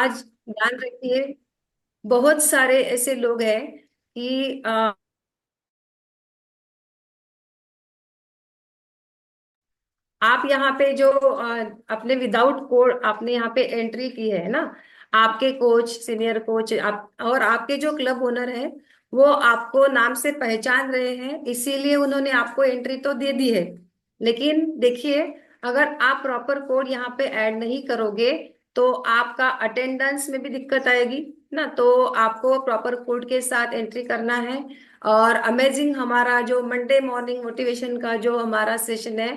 आज ध्यान रखिए, बहुत सारे ऐसे लोग हैं कि आप यहाँ पे जो अपने विदाउट कोड आपने यहाँ पे एंट्री की है ना, आपके कोच, सीनियर कोच, आप और आपके जो क्लब ओनर है, वो आपको नाम से पहचान रहे हैं, इसीलिए उन्होंने आपको एंट्री तो दे दी है। लेकिन देखिए, अगर आप प्रॉपर कोड यहाँ पे ऐड नहीं करोगे तो आपका अटेंडेंस में भी दिक्कत आएगी ना। तो आपको प्रॉपर कोड के साथ एंट्री करना है। और अमेजिंग हमारा जो मंडे मॉर्निंग मोटिवेशन का जो हमारा सेशन है,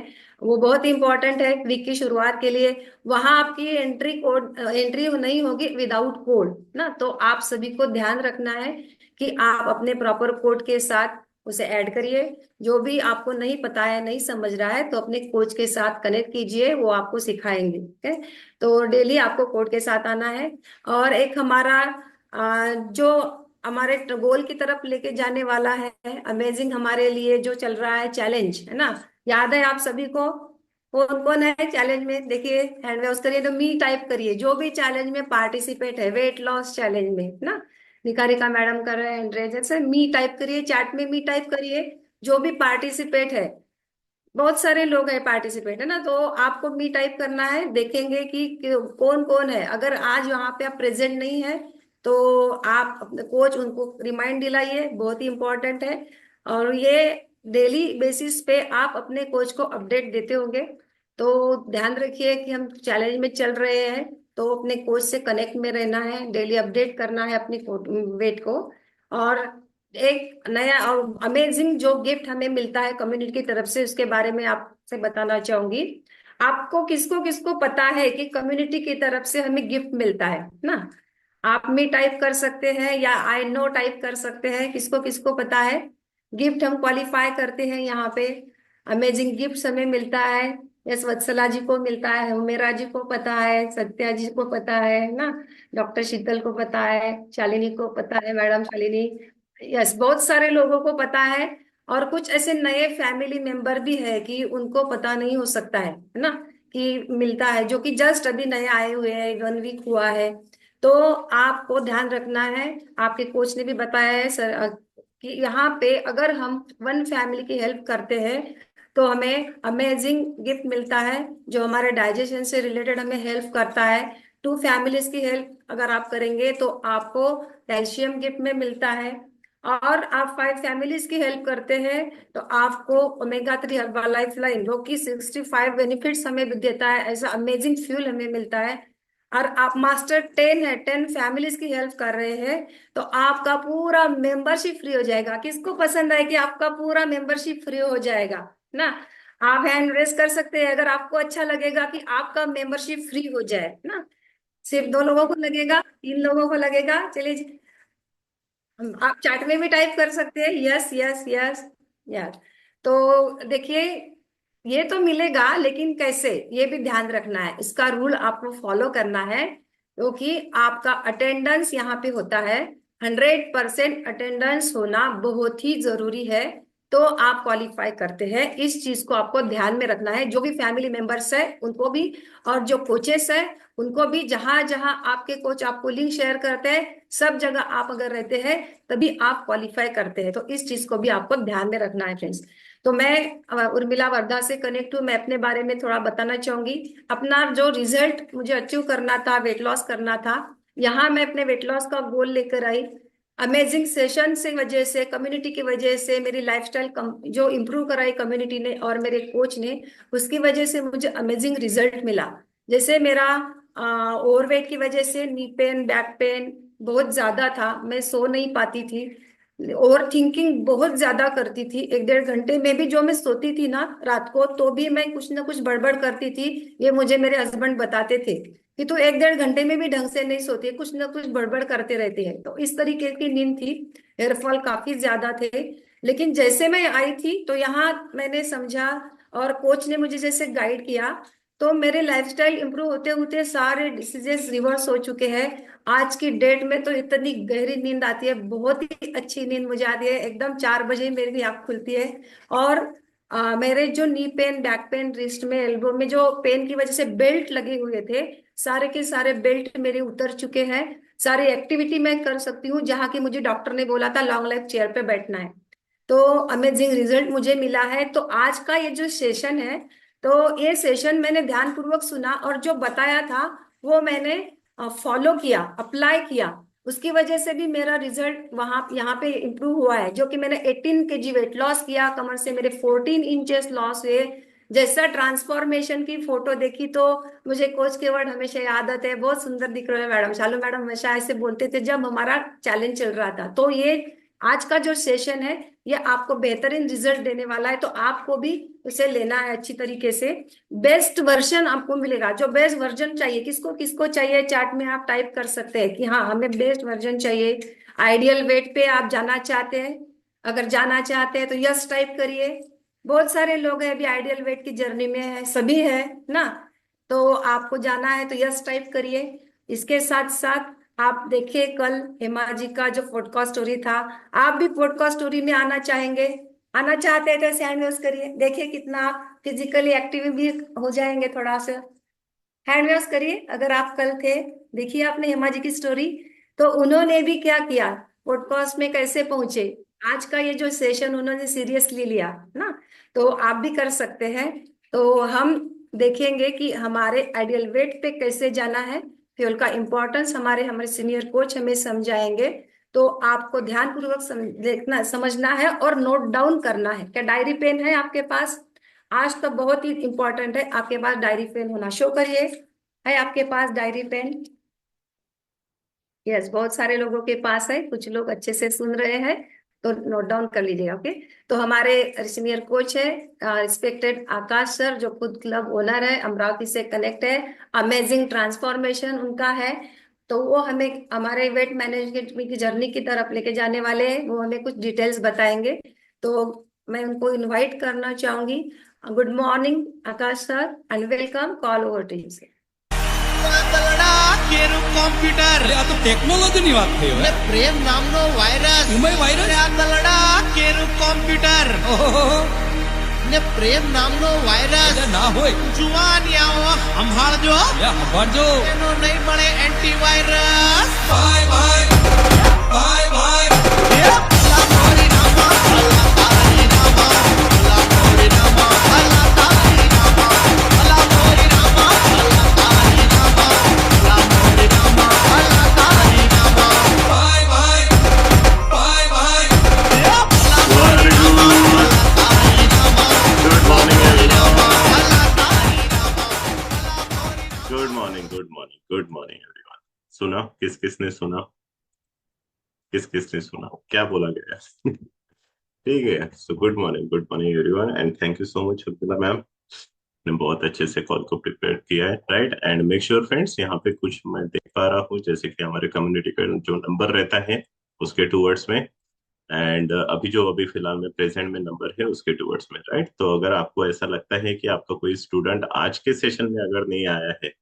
वो बहुत ही इंपॉर्टेंट है वीक की शुरुआत के लिए। वहां आपकी एंट्री नहीं होगी विदाउट कोड ना। तो आप सभी को ध्यान रखना है कि आप अपने प्रॉपर कोड के साथ उसे ऐड करिए। जो भी आपको नहीं पता है, नहीं समझ रहा है, तो अपने कोच के साथ कनेक्ट कीजिए, वो आपको सिखाएंगे। ठीक है। तो डेली आपको कोड के साथ आना है। और एक हमारा जो हमारे गोल की तरफ लेके जाने वाला है, अमेजिंग हमारे लिए जो चल रहा है चैलेंज, है ना। याद है आप सभी को? कौन कौन है चैलेंज में? देखिए, हैंड वेव्स करिए, तो मी टाइप करिए जो भी चैलेंज में पार्टिसिपेट है, वेट लॉस चैलेंज में ना। निकारिका मैडम कर रहे हैं एंड्रे, जैसे मी टाइप करिए, चैट में मी टाइप करिए। जो भी पार्टिसिपेट है, बहुत सारे लोग हैं पार्टिसिपेट, है ना, तो आपको मी टाइप करना है। देखेंगे कि कौन कौन है। अगर आज वहां पे आप प्रेजेंट नहीं है तो आप अपने कोच उनको रिमाइंड दिलाइए, बहुत ही इंपॉर्टेंट है। और ये डेली बेसिस पे आप अपने कोच को अपडेट देते होंगे। तो ध्यान रखिए कि हम चैलेंज में चल रहे हैं, तो अपने कोच से कनेक्ट में रहना है, डेली अपडेट करना है अपनी वेट को। और एक नया और अमेजिंग जो गिफ्ट हमें मिलता है कम्युनिटी की तरफ से, उसके बारे में आपसे बताना चाहूंगी। आपको किसको किसको पता है कि कम्युनिटी की तरफ से हमें गिफ्ट मिलता है ना? आप में टाइप कर सकते हैं या आई नो टाइप कर सकते हैं, किसको किसको पता है। गिफ्ट हम क्वालिफाई करते हैं यहाँ पे। अमेजिंग गिफ्ट हमें मिलता है। यस, वत्सला जी को मिलता है, हुमेरा जी को पता है, सत्या जी को पता है ना, डॉक्टर शीतल को पता है, शालिनी को पता है, मैडम शालिनी। यस, बहुत सारे लोगों को पता है। और कुछ ऐसे नए फैमिली मेंबर भी है कि उनको पता नहीं हो सकता है ना, कि मिलता है, जो कि जस्ट अभी नए आए हुए हैं, 1 वीक हुआ है। तो आपको ध्यान रखना है। आपके कोच ने भी बताया है सर, कि यहाँ पे अगर हम वन फैमिली की हेल्प करते हैं तो हमें अमेजिंग गिफ्ट मिलता है, जो हमारे डाइजेशन से रिलेटेड हमें हेल्प करता है। 2 फैमिलीज की हेल्प अगर आप करेंगे तो आपको कैल्शियम गिफ्ट में मिलता है। और आप 5 फैमिलीज की हेल्प करते हैं तो आपको ओमेगा 3 हर्बल लाइफ लाइन, जो कि 65 बेनिफिट्स हमें भी देता है, ऐसा अमेजिंग फ्यूल हमें मिलता है। और आप मास्टर 10 है, 10 फैमिलीज की हेल्प कर रहे हैं, तो आपका पूरा मेंबरशिप फ्री हो जाएगा। किसको पसंद है कि आपका पूरा मेंबरशिप फ्री हो जाएगा ना? आप हैंड रेस कर सकते हैं अगर आपको अच्छा लगेगा कि आपका मेंबरशिप फ्री हो जाए ना। सिर्फ 2 लोगों को लगेगा, 3 लोगों को लगेगा, चलिए जी। आप चैट में भी टाइप कर सकते हैं, यस यस यस यार। तो देखिए, ये तो मिलेगा, लेकिन कैसे, ये भी ध्यान रखना है, इसका रूल आपको फॉलो करना है। क्योंकि आपका अटेंडेंस यहाँ पे होता है, 100% अटेंडेंस होना बहुत ही जरूरी है। तो आप क्वालिफाई करते हैं, इस चीज को आपको ध्यान में रखना है। जो भी फैमिली मेंबर्स है उनको भी, और जो कोचेस है उनको भी, जहां जहां आपके कोच आपको लिंक शेयर करते हैं, सब जगह आप अगर रहते हैं तभी आप क्वालिफाई करते हैं। तो इस चीज को भी आपको ध्यान में रखना है फ्रेंड्स। तो मैं उर्मिला वर्धा से कनेक्ट हूँ, मैं अपने बारे में थोड़ा बताना चाहूंगी। अपना जो रिजल्ट मुझे अचीव करना था, वेट लॉस करना था, यहाँ मैं अपने वेट लॉस का गोल लेकर आई। अमेजिंग सेशन से वजह से, कम्युनिटी की वजह से, मेरी लाइफस्टाइल जो इम्प्रूव कराई कम्युनिटी ने और मेरे कोच ने, उसकी वजह से मुझे अमेजिंग रिजल्ट मिला। जैसे मेरा ओवरवेट की वजह से नी पेन, बैक पेन बहुत ज्यादा था, मैं सो नहीं पाती थी, ओवर थिंकिंग बहुत ज्यादा करती थी, 1-1.5 घंटे में भी जो मैं सोती थी ना रात को, तो भी मैं कुछ ना कुछ बड़बड़ करती थी। ये मुझे मेरे हस्बैंड बताते थे कि तू 1-1.5 घंटे में भी ढंग से नहीं सोती है, कुछ ना कुछ बड़बड़ करते रहते हैं। तो इस तरीके की नींद थी, हेयरफॉल काफी ज्यादा थे। लेकिन जैसे मैं आई थी तो यहाँ मैंने समझा, और कोच ने मुझे जैसे गाइड किया, तो मेरे लाइफस्टाइल इंप्रूव होते होते सारे डिसीजेस रिवर्स हो चुके हैं। आज की डेट में तो इतनी गहरी नींद आती है, बहुत ही अच्छी नींद मुझे आती है, एकदम 4 बजे मेरी आंख खुलती है। और मेरे जो knee pain, back pain, wrist में, एल्बो में जो पेन की वजह से बेल्ट लगे हुए थे, सारे के सारे बेल्ट मेरे उतर चुके हैं। सारी एक्टिविटी मैं कर सकती हूँ जहाँ की मुझे डॉक्टर ने बोला था लॉन्ग लाइफ चेयर पे बैठना है। तो अमेजिंग रिजल्ट मुझे मिला है। तो आज का ये जो सेशन है, तो ये सेशन मैंने ध्यान पूर्वक सुना और जो बताया था वो मैंने फॉलो किया, अप्लाई किया। उसकी वजह से भी मेरा रिजल्ट वहां यहाँ पे इम्प्रूव हुआ है। जो कि मैंने 18 kg वेट लॉस किया, कमर से मेरे 14 इंचेस लॉस हुए। जैसा ट्रांसफॉर्मेशन की फोटो देखी तो मुझे कोच के वर्ड हमेशा याद आते हैं, बहुत सुंदर दिख रहे हो मैडम, शालू मैडम हमेशा ऐसे बोलते थे जब हमारा चैलेंज चल रहा था। तो ये आज का जो सेशन है ये आपको बेहतरीन रिजल्ट देने वाला है। तो आपको भी उसे लेना है अच्छी तरीके से। बेस्ट वर्जन आपको मिलेगा। जो बेस्ट वर्जन चाहिए, किसको किसको चाहिए, चार्ट में आप टाइप कर सकते हैं कि हाँ हमें बेस्ट वर्जन चाहिए। आइडियल वेट पे आप जाना चाहते हैं, अगर जाना चाहते हैं तो यस टाइप करिए। बहुत सारे लोग हैं अभी आइडियल वेट की जर्नी में है, सभी है ना। तो आपको जाना है तो यस टाइप करिए। इसके साथ साथ आप देखिए कल हेमा जी का जो पॉडकास्ट स्टोरी था, आप भी पॉडकास्ट स्टोरी में आना चाहेंगे, आना चाहते हैं तो ऐसे हैंड रेज करिए। देखिए कितना आप फिजिकली एक्टिव भी हो जाएंगे थोड़ा सा। हैंड रेज करिए अगर आप कल थे। देखिए आपने हेमा जी की स्टोरी, तो उन्होंने भी क्या किया, पॉडकास्ट में कैसे पहुंचे। आज का ये जो सेशन उन्होंने सीरियसली लिया ना, तो आप भी कर सकते हैं। तो हम देखेंगे कि हमारे आइडियल वेट पे कैसे जाना है। फ्यूल का इंपॉर्टेंस हमारे हमारे सीनियर कोच हमें समझाएंगे। तो आपको ध्यान पूर्वक देखना समझना है और नोट डाउन करना है। क्या डायरी पेन है आपके पास? आज तो बहुत ही इंपॉर्टेंट है, आपके पास डायरी पेन होना। शो करिए, है आपके पास डायरी पेन? यस, बहुत सारे लोगों के पास है, कुछ लोग अच्छे से सुन रहे हैं। तो नोट डाउन कर लीजिएगा। ओके। तो हमारे सीनियर कोच है रिस्पेक्टेड आकाश सर, जो खुद क्लब ओनर है, अमरावती से कनेक्ट है। अमेजिंग ट्रांसफॉर्मेशन उनका है। तो वो हमें हमारे वेट मैनेजमेंट की जर्नी की तरफ लेके जाने वाले हैं। वो हमें कुछ डिटेल्स बताएंगे। तो मैं उनको इनवाइट करना चाहूंगी। Good morning Akash sir and welcome. Call over to you sir. કેરું કોમ્પ્યુટર આ તો ટેકનોલોજીની વાત થઈ ને પ્રેમ નામનો વાયરસ એમાંય વાયરસ? આ દલડા કેરું કોમ્પ્યુટર ઓહો ને પ્રેમ નામનો વાયરસ ના હોય જુવાનિયાઓ સંભાળજો સંભાળજો એનો નહીં મળે એન્ટીવાયરસ ભાઈ ભાઈ ભાઈ ભાઈ गुड मॉर्निंग एवरीवन। सुना? किस किसने सुना? किस किसने सुना? क्या बोला गया? ठीक है। So good morning everyone and thank you so much Urmila ma'am ने बहुत अच्छे से कॉल को प्रिपेयर किया है, right. And make sure friends, यहाँ पे कुछ मैं देख पा रहा हूँ जैसे कि हमारे कम्युनिटी का जो नंबर रहता है उसके टूवर्ड्स में, एंड अभी फिलहाल में प्रेजेंट में नंबर है उसके टूवर्ड्स में, राइट। तो अगर आपको ऐसा लगता है कि आपका कोई स्टूडेंट आज के सेशन में अगर नहीं आया है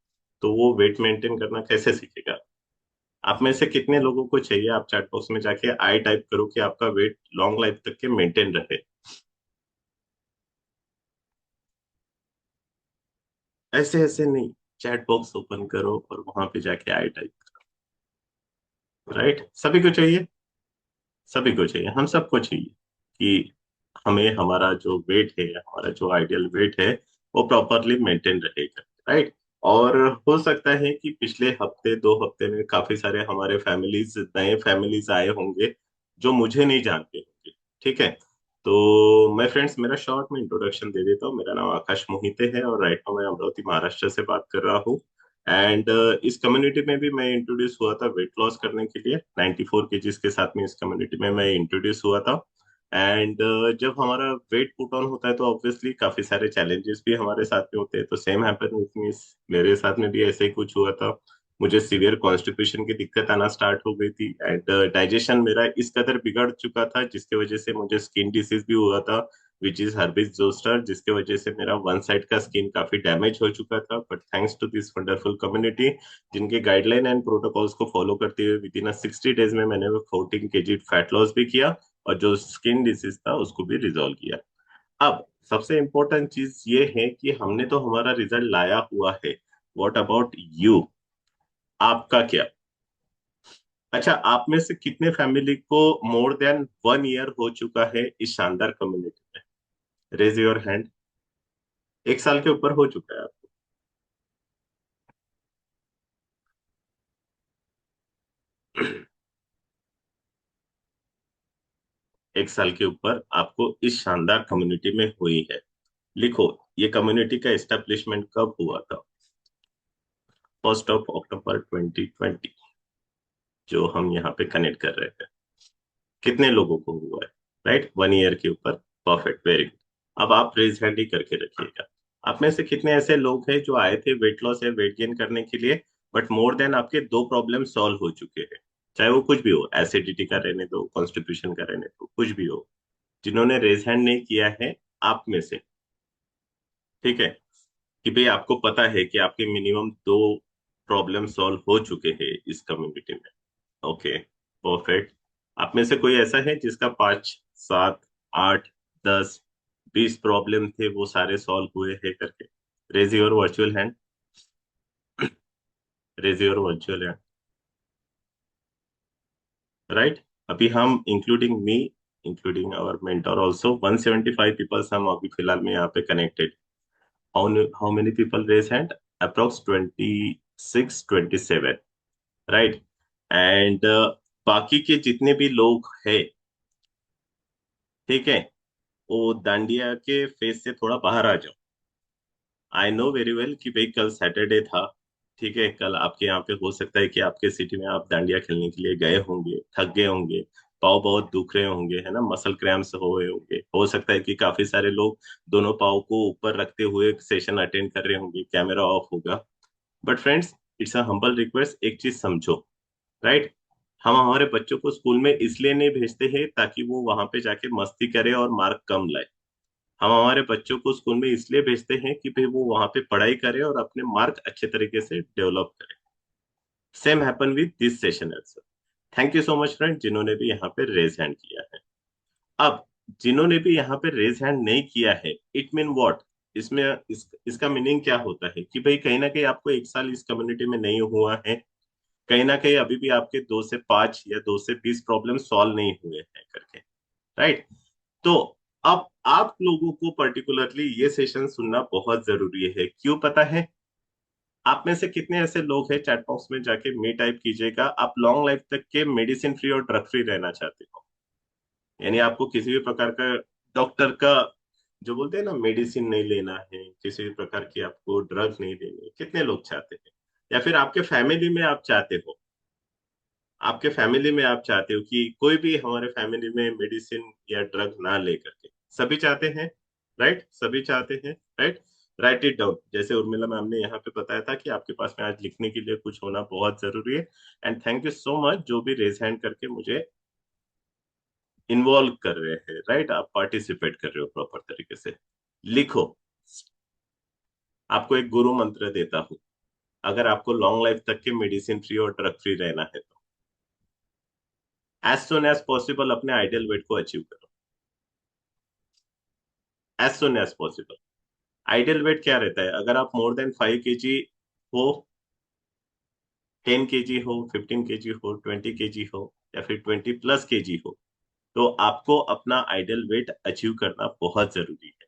तो वो वेट मेंटेन करना कैसे सीखेगा? आप में से कितने लोगों को चाहिए आप चैट बॉक्स में जाके आई टाइप करो कि आपका वेट लॉन्ग लाइफ तक के मेंटेन रहे। ऐसे ऐसे नहीं, चैट बॉक्स ओपन करो और वहां पे जाके आई टाइप करो, राइट। सभी को चाहिए, सभी को चाहिए, हम सबको चाहिए कि हमें हमारा जो वेट है, हमारा जो आइडियल वेट है वो प्रॉपरली मेंटेन रहेगा, राइट। और हो सकता है कि पिछले हफ्ते 2 हफ्ते में काफी सारे हमारे नए फैमिलीज आए होंगे जो मुझे नहीं जानते होंगे, ठीक है। तो मैं फ्रेंड्स मेरा शॉर्ट में इंट्रोडक्शन दे देता हूँ। मेरा नाम आकाश मोहिते है और राइट नाउ मैं अमरावती महाराष्ट्र से बात कर रहा हूँ। एंड इस कम्युनिटी में भी मैं इंट्रोड्यूस हुआ था वेट लॉस करने के लिए। 94 kg के साथ में इस कम्युनिटी में मैं इंट्रोड्यूस हुआ था। एंड जब हमारा वेट पुट ऑन होता है तो ऑब्वियसली काफी सारे चैलेंजेस भी हमारे साथ में होते हैं। तो सेम हैपन विथ मी, मेरे साथ में भी ऐसे ही कुछ हुआ था। मुझे सीवियर कॉन्स्टिपेशन की दिक्कत आना स्टार्ट हो गई थी एंड डाइजेशन मेरा इस कदर बिगड़ चुका था जिसकी वजह से मुझे स्किन डिसीज भी हुआ था, विच इज हर्बिस जोस्टर, जिसके वजह से मेरा वन साइड का स्किन काफी डैमेज हो चुका था। But thanks to this wonderful community जिनके गाइडलाइन एंड प्रोटोकॉल्स को फॉलो करते हुए विद इन 60 डेज में मैंने 14 kg फैट लॉस भी किया और जो स्किन डिसीज था उसको भी रिजॉल्व किया। अब सबसे इम्पोर्टेंट चीज ये है कि हमने तो हमारा रिजल्ट लाया हुआ है, व्हाट अबाउट यू? आपका क्या? अच्छा, आप में से कितने फैमिली को मोर देन 1 ईयर हो चुका है इस शानदार कम्युनिटी में? Raise your hand. 1 साल के ऊपर हो चुका है आपको? 1 साल के ऊपर आपको इस शानदार कम्युनिटी में हुई है। लिखो, ये कम्युनिटी का एस्टेब्लिशमेंट कब हुआ था? 1 अक्टूबर 2020, जो हम यहाँ पे कनेक्ट कर रहे हैं। कितने लोगों को हुआ है? राइट, 1 ईयर के ऊपर। Perfect, very good. अब आप रेज हैंड ही करके रखिएगा। आप में से कितने ऐसे लोग हैं जो आए थे वेट लॉस या वेट गेन करने के लिए, बट मोर देन आपके 2 प्रॉब्लम सॉल्व हो चुके हैं? चाहे वो कुछ भी हो, एसिडिटी का रहने दो, कॉन्स्टिपेशन का रहने दो, कुछ भी हो, जिन्होंने रेज हैंड नहीं किया है आप में से, ठीक है, कि भाई आपको पता है कि आपके मिनिमम 2 प्रॉब्लम सॉल्व हो चुके हैं इस कम्युनिटी में। Okay, perfect. आप में से कोई ऐसा है जिसका 5, 7, 8, 10, 20 प्रॉब्लम थे, वो सारे सॉल्व हुए हैं करके? Raise your virtual hand. Raise your virtual hand. Right. अभी हम including me, including our mentor also, 175 peoples हम अभी फिलहाल में यहाँ पे connected. How many people raise hand? Approx 26, 27। Right. And बाकी के जितने भी लोग हैं, ठीक है, वो दांडिया के फेज से थोड़ा बाहर आ जाओ। आई नो वेरी वेल कि भाई कल सैटरडे था, ठीक है, कल आपके यहाँ पे हो सकता है कि आपके सिटी में आप दांडिया खेलने के लिए गए होंगे, थक गए होंगे, पाँव बहुत दुख रहे होंगे, है ना, मसल क्रैम्स हुए होंगे, हो सकता है कि काफी सारे लोग दोनों पाँव को ऊपर रखते हुए सेशन अटेंड कर रहे होंगे, कैमरा ऑफ होगा। But friends, it's a humble request, एक चीज समझो। राइट। हम हमारे बच्चों को स्कूल में इसलिए नहीं भेजते हैं ताकि वो वहां पे जाके मस्ती करे और मार्क कम लाए। हम हमारे बच्चों को स्कूल में इसलिए भेजते हैं कि भाई वो वहां पे पढ़ाई करे और अपने मार्क अच्छे तरीके से डेवलप करे। Same happen with this session also. Thank you so much friend, जिन्होंने भी यहाँ पे रेज हैंड किया है। अब जिन्होंने भी यहाँ पे रेज हैंड नहीं किया है, इट मीन व्हाट? इसका मीनिंग क्या होता है कि भाई कहीं ना कहीं आपको 1 साल इस कम्युनिटी में नहीं हुआ है, कहीं ना कहीं अभी भी आपके 2 से 5 या 2 से 20 प्रॉब्लम सॉल्व नहीं हुए हैं करके। राइट। तो अब आप लोगों को पर्टिकुलरली ये सेशन सुनना बहुत जरूरी है। क्यों पता है? आप में से कितने ऐसे लोग हैं, चैट बॉक्स में जाके मी टाइप कीजिएगा, आप लॉन्ग लाइफ तक के मेडिसिन फ्री और ड्रग फ्री रहना चाहते हो, यानी आपको किसी भी प्रकार का डॉक्टर का, जो बोलते हैं ना, मेडिसिन नहीं लेना है, किसी भी प्रकार की आपको ड्रग नहीं लेनी है। कितने लोग चाहते हैं? या फिर आपके फैमिली में आप चाहते हो, आपके फैमिली में आप चाहते हो कि कोई भी हमारे फैमिली में मेडिसिन या ड्रग ना ले करके? सभी चाहते हैं। राइट, सभी चाहते हैं। राइट। राइट इट डाउन, जैसे उर्मिला मैम ने यहाँ पे बताया था कि आपके पास में आज लिखने के लिए कुछ होना बहुत जरूरी है। And thank you so much जो भी रेज हैंड करके मुझे इन्वॉल्व कर रहे हैं। राइट, आप पार्टिसिपेट कर रहे हो प्रॉपर तरीके से। लिखो, आपको एक गुरु मंत्र देता हूँ। अगर आपको लॉन्ग लाइफ तक के मेडिसिन फ्री और ड्रग फ्री रहना है तो एज सुन एज पॉसिबल अपने आइडियल वेट को अचीव करो। As soon as possible. Ideal weight क्या रहता है? अगर आप मोर देन 5 kg हो, 10 kg हो, 15 kg हो, 20 kg हो, या फिर 20+ kg हो, तो आपको अपना आइडियल वेट अचीव करना बहुत जरूरी है।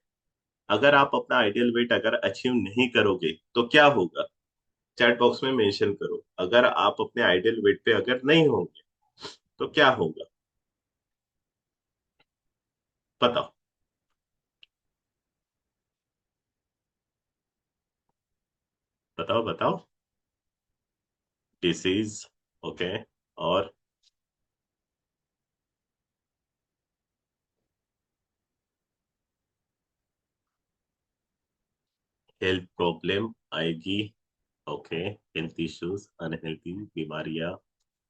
अगर आप अपना आइडियल वेट अगर अचीव नहीं करोगे तो क्या होगा? चैट बॉक्स में मेंशन करो। अगर आप अपने आइडियल वेट पे अगर नहीं होंगे तो क्या होगा? बताओ, बताओ, बताओ। डिसीज। ओके। और हेल्थ प्रॉब्लम आएगी। ओके, हेल्थ इश्यूज, अनहेल्थी बीमारियां।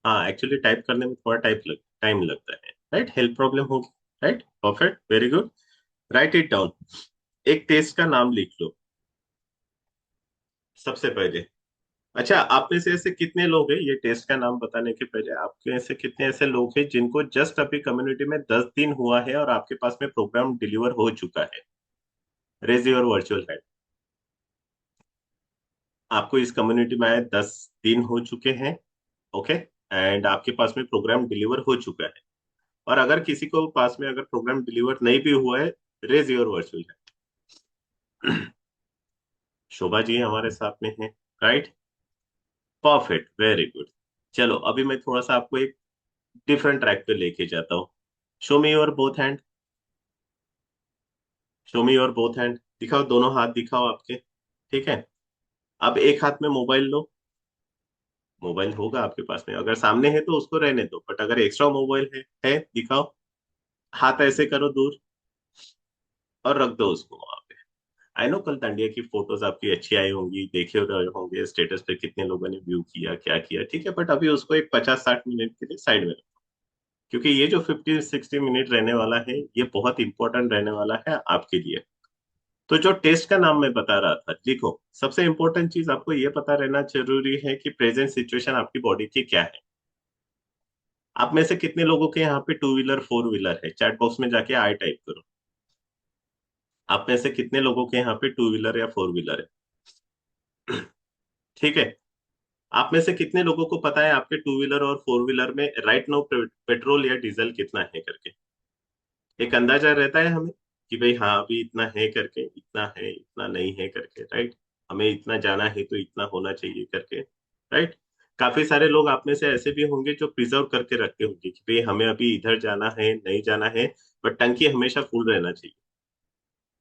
हाँ, एक्चुअली टाइप करने में थोड़ा टाइम लगता है। राइट, हेल्थ प्रॉब्लम होगी। Right, perfect, very good. Right it down. एक टेस्ट का नाम लिख लो सबसे पहले। अच्छा, आप में से ऐसे कितने लोग हैं, ये टेस्ट का नाम बताने के पहले आपके ऐसे कितने ऐसे लोग हैं जिनको जस्ट अभी कम्युनिटी में 10 दिन हुआ है और आपके पास में प्रोग्राम डिलीवर हो चुका है? Raise your virtual hand. आपको इस कम्युनिटी में आए 10 दिन हो चुके हैं। ओके। एंड आपके पास में प्रोग्राम डिलीवर हो चुका है। और अगर किसी को पास में अगर प्रोग्राम डिलीवर नहीं भी हुआ है, raise your virtual hand. Shobha ji हमारे साथ में है, राइट? Perfect, very good. चलो अभी मैं थोड़ा सा आपको एक डिफरेंट ट्रैक पे लेके जाता हूँ। Show me your both hand. Show me your both hand, दिखाओ, दोनों हाथ दिखाओ आपके। ठीक है। अब एक हाथ में मोबाइल लो। मोबाइल होगा आपके पास में, अगर सामने है तो उसको रहने दो, बट अगर एक्स्ट्रा मोबाइल है दिखाओ। हाथ ऐसे करो दूर और रख दो उसको वहां पे। आई नो कल दांडिया की फोटोज आपकी अच्छी आई होंगी, देखे रहे होंगे स्टेटस पे कितने लोगों ने व्यू किया, क्या किया, ठीक है, बट अभी उसको एक 50-60 मिनट के लिए साइड में रखो। क्योंकि ये जो 50-60 मिनट रहने वाला है, ये बहुत इंपॉर्टेंट रहने वाला है आपके लिए। तो जो टेस्ट का नाम मैं बता रहा था, लिखो। सबसे इंपॉर्टेंट चीज आपको ये पता रहना जरूरी है कि प्रेजेंट सिचुएशन आपकी बॉडी की क्या है। आप में से कितने लोगों के यहाँ पे टू व्हीलर फोर व्हीलर है? चैट बॉक्स में जाके आई टाइप करो। आप में से कितने लोगों के यहाँ पे टू व्हीलर या फोर व्हीलर है? ठीक है। आप में से कितने लोगों को पता है आपके टू व्हीलर और फोर व्हीलर में राइट नाउ पेट्रोल या डीजल कितना है करके? एक अंदाजा रहता है हमें कि भाई हाँ अभी इतना है करके, इतना है, इतना नहीं है करके, राइट? हमें इतना जाना है तो इतना होना चाहिए करके, राइट? काफी सारे लोग आप में से ऐसे भी होंगे जो प्रिजर्व करके रखते होंगे कि भाई हमें अभी इधर जाना है, नहीं जाना है, बट टंकी हमेशा फुल रहना चाहिए।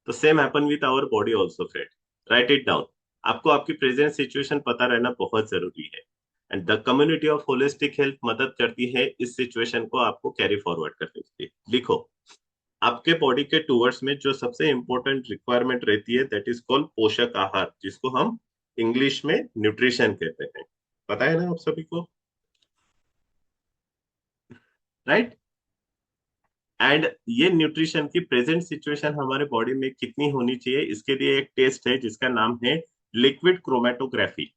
तो same happen with our body also, friend. Right it down. आपको आपकी प्रेजेंट सिचुएशन पता रहना बहुत जरूरी है। And the community of holistic health मदद करती है इस सिचुएशन को आपको कैरी फॉरवर्ड करने के लिए। लिखो। आपके बॉडी के टूवर्ड्स में जो सबसे इंपॉर्टेंट रिक्वायरमेंट रहती है, दैट इज कॉल्ड पोषक आहार, जिसको हम इंग्लिश में न्यूट्रिशन कहते हैं। पता है ना आप सभी को, राइट? एंड ये न्यूट्रिशन की प्रेजेंट सिचुएशन हमारे बॉडी में कितनी होनी चाहिए, इसके लिए एक टेस्ट है जिसका नाम है लिक्विड क्रोमेटोग्राफी।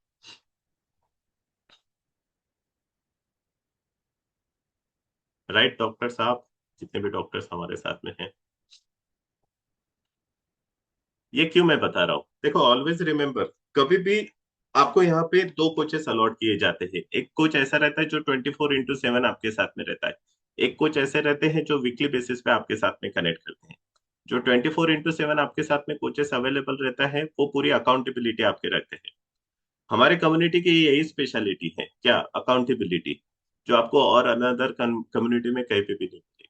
राइट डॉक्टर साहब, जितने भी डॉक्टर्स हमारे साथ में हैं, ये क्यों मैं बता रहा हूँ? देखो, ऑलवेज रिमेम्बर, कभी भी आपको यहाँ पे दो कोचेस अलॉट किए जाते हैं। एक कोच ऐसा रहता है जो 24x7 आपके साथ में रहता है। एक कोच ऐसे रहते हैं जो वीकली बेसिस पे आपके साथ में कनेक्ट करते हैं। जो 24x7 आपके साथ में कोचेस अवेलेबल रहता है, वो पूरी अकाउंटेबिलिटी आपके रखते हैं। हमारे कम्युनिटी की यही स्पेशलिटी है, क्या? अकाउंटेबिलिटी, जो आपको और अनदर कम्युनिटी में कहीं पे भी नहीं मिलेगी।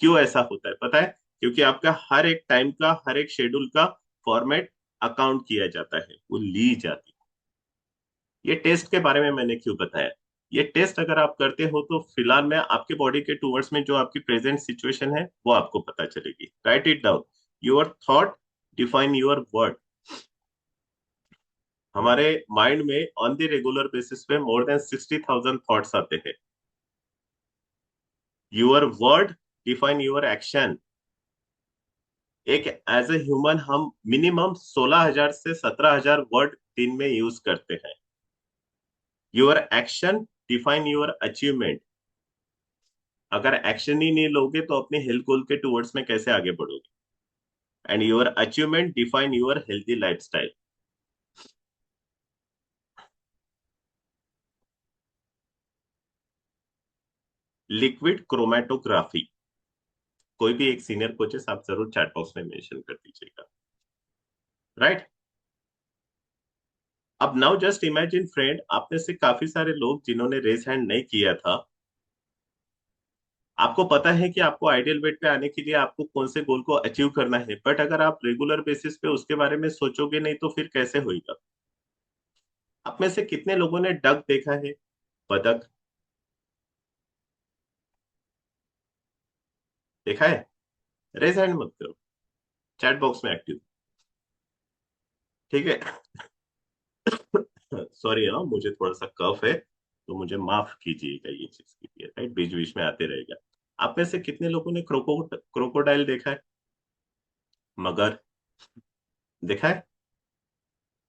क्यों ऐसा होता है पता है? क्योंकि आपका हर एक टाइम का, हर एक शेड्यूल का फॉर्मेट अकाउंट किया जाता है, वो ली जाती है। ये टेस्ट के बारे में मैंने क्यों बताया? ये टेस्ट अगर आप करते हो तो फिलहाल में आपके बॉडी के टूवर्ड्स में जो आपकी प्रेजेंट सिचुएशन है वो आपको पता चलेगी। Right it down. Your thought define your word. हमारे माइंड में ऑन द रेगुलर बेसिस पे मोर देन 60,000 थॉट्स आते हैं। Your word define your action. एक एज ए ह्यूमन हम मिनिमम 16,000 से 17,000 वर्ड दिन में यूज करते हैं। Your action define your achievement. अगर एक्शन ही नहीं लोगे तो अपने हेल्थ गोल के टूवर्ड्स में कैसे आगे बढ़ोगे? And your achievement define your healthy lifestyle. Liquid chromatography, कोई भी एक सीनियर कोचेस आप जरूर चैट बॉक्स में मेंशन कर दीजिएगा। राइट। अब नाउ जस्ट इमेजिन फ्रेंड, आप में से काफी सारे लोग जिन्होंने रेस हैंड नहीं किया था, आपको पता है कि आपको आइडियल वेट पे आने के लिए आपको कौन से गोल को अचीव करना है, बट अगर आप रेगुलर बेसिस पे उसके बारे में सोचोगे नहीं तो फिर कैसे होगा? आप में से कितने लोगों ने डक देखा है? बतख देखा है? रेस हैंड मत करो, चैट बॉक्स में एक्टिव। ठीक है। सॉरी हाँ, मुझे थोड़ा सा कफ है, तो मुझे माफ कीजिएगा ये चीज के लिए, राइट? बीच बीच में आते रहेगा। आप में से कितने लोगों ने क्रोकोडाइल देखा है? मगर देखा है?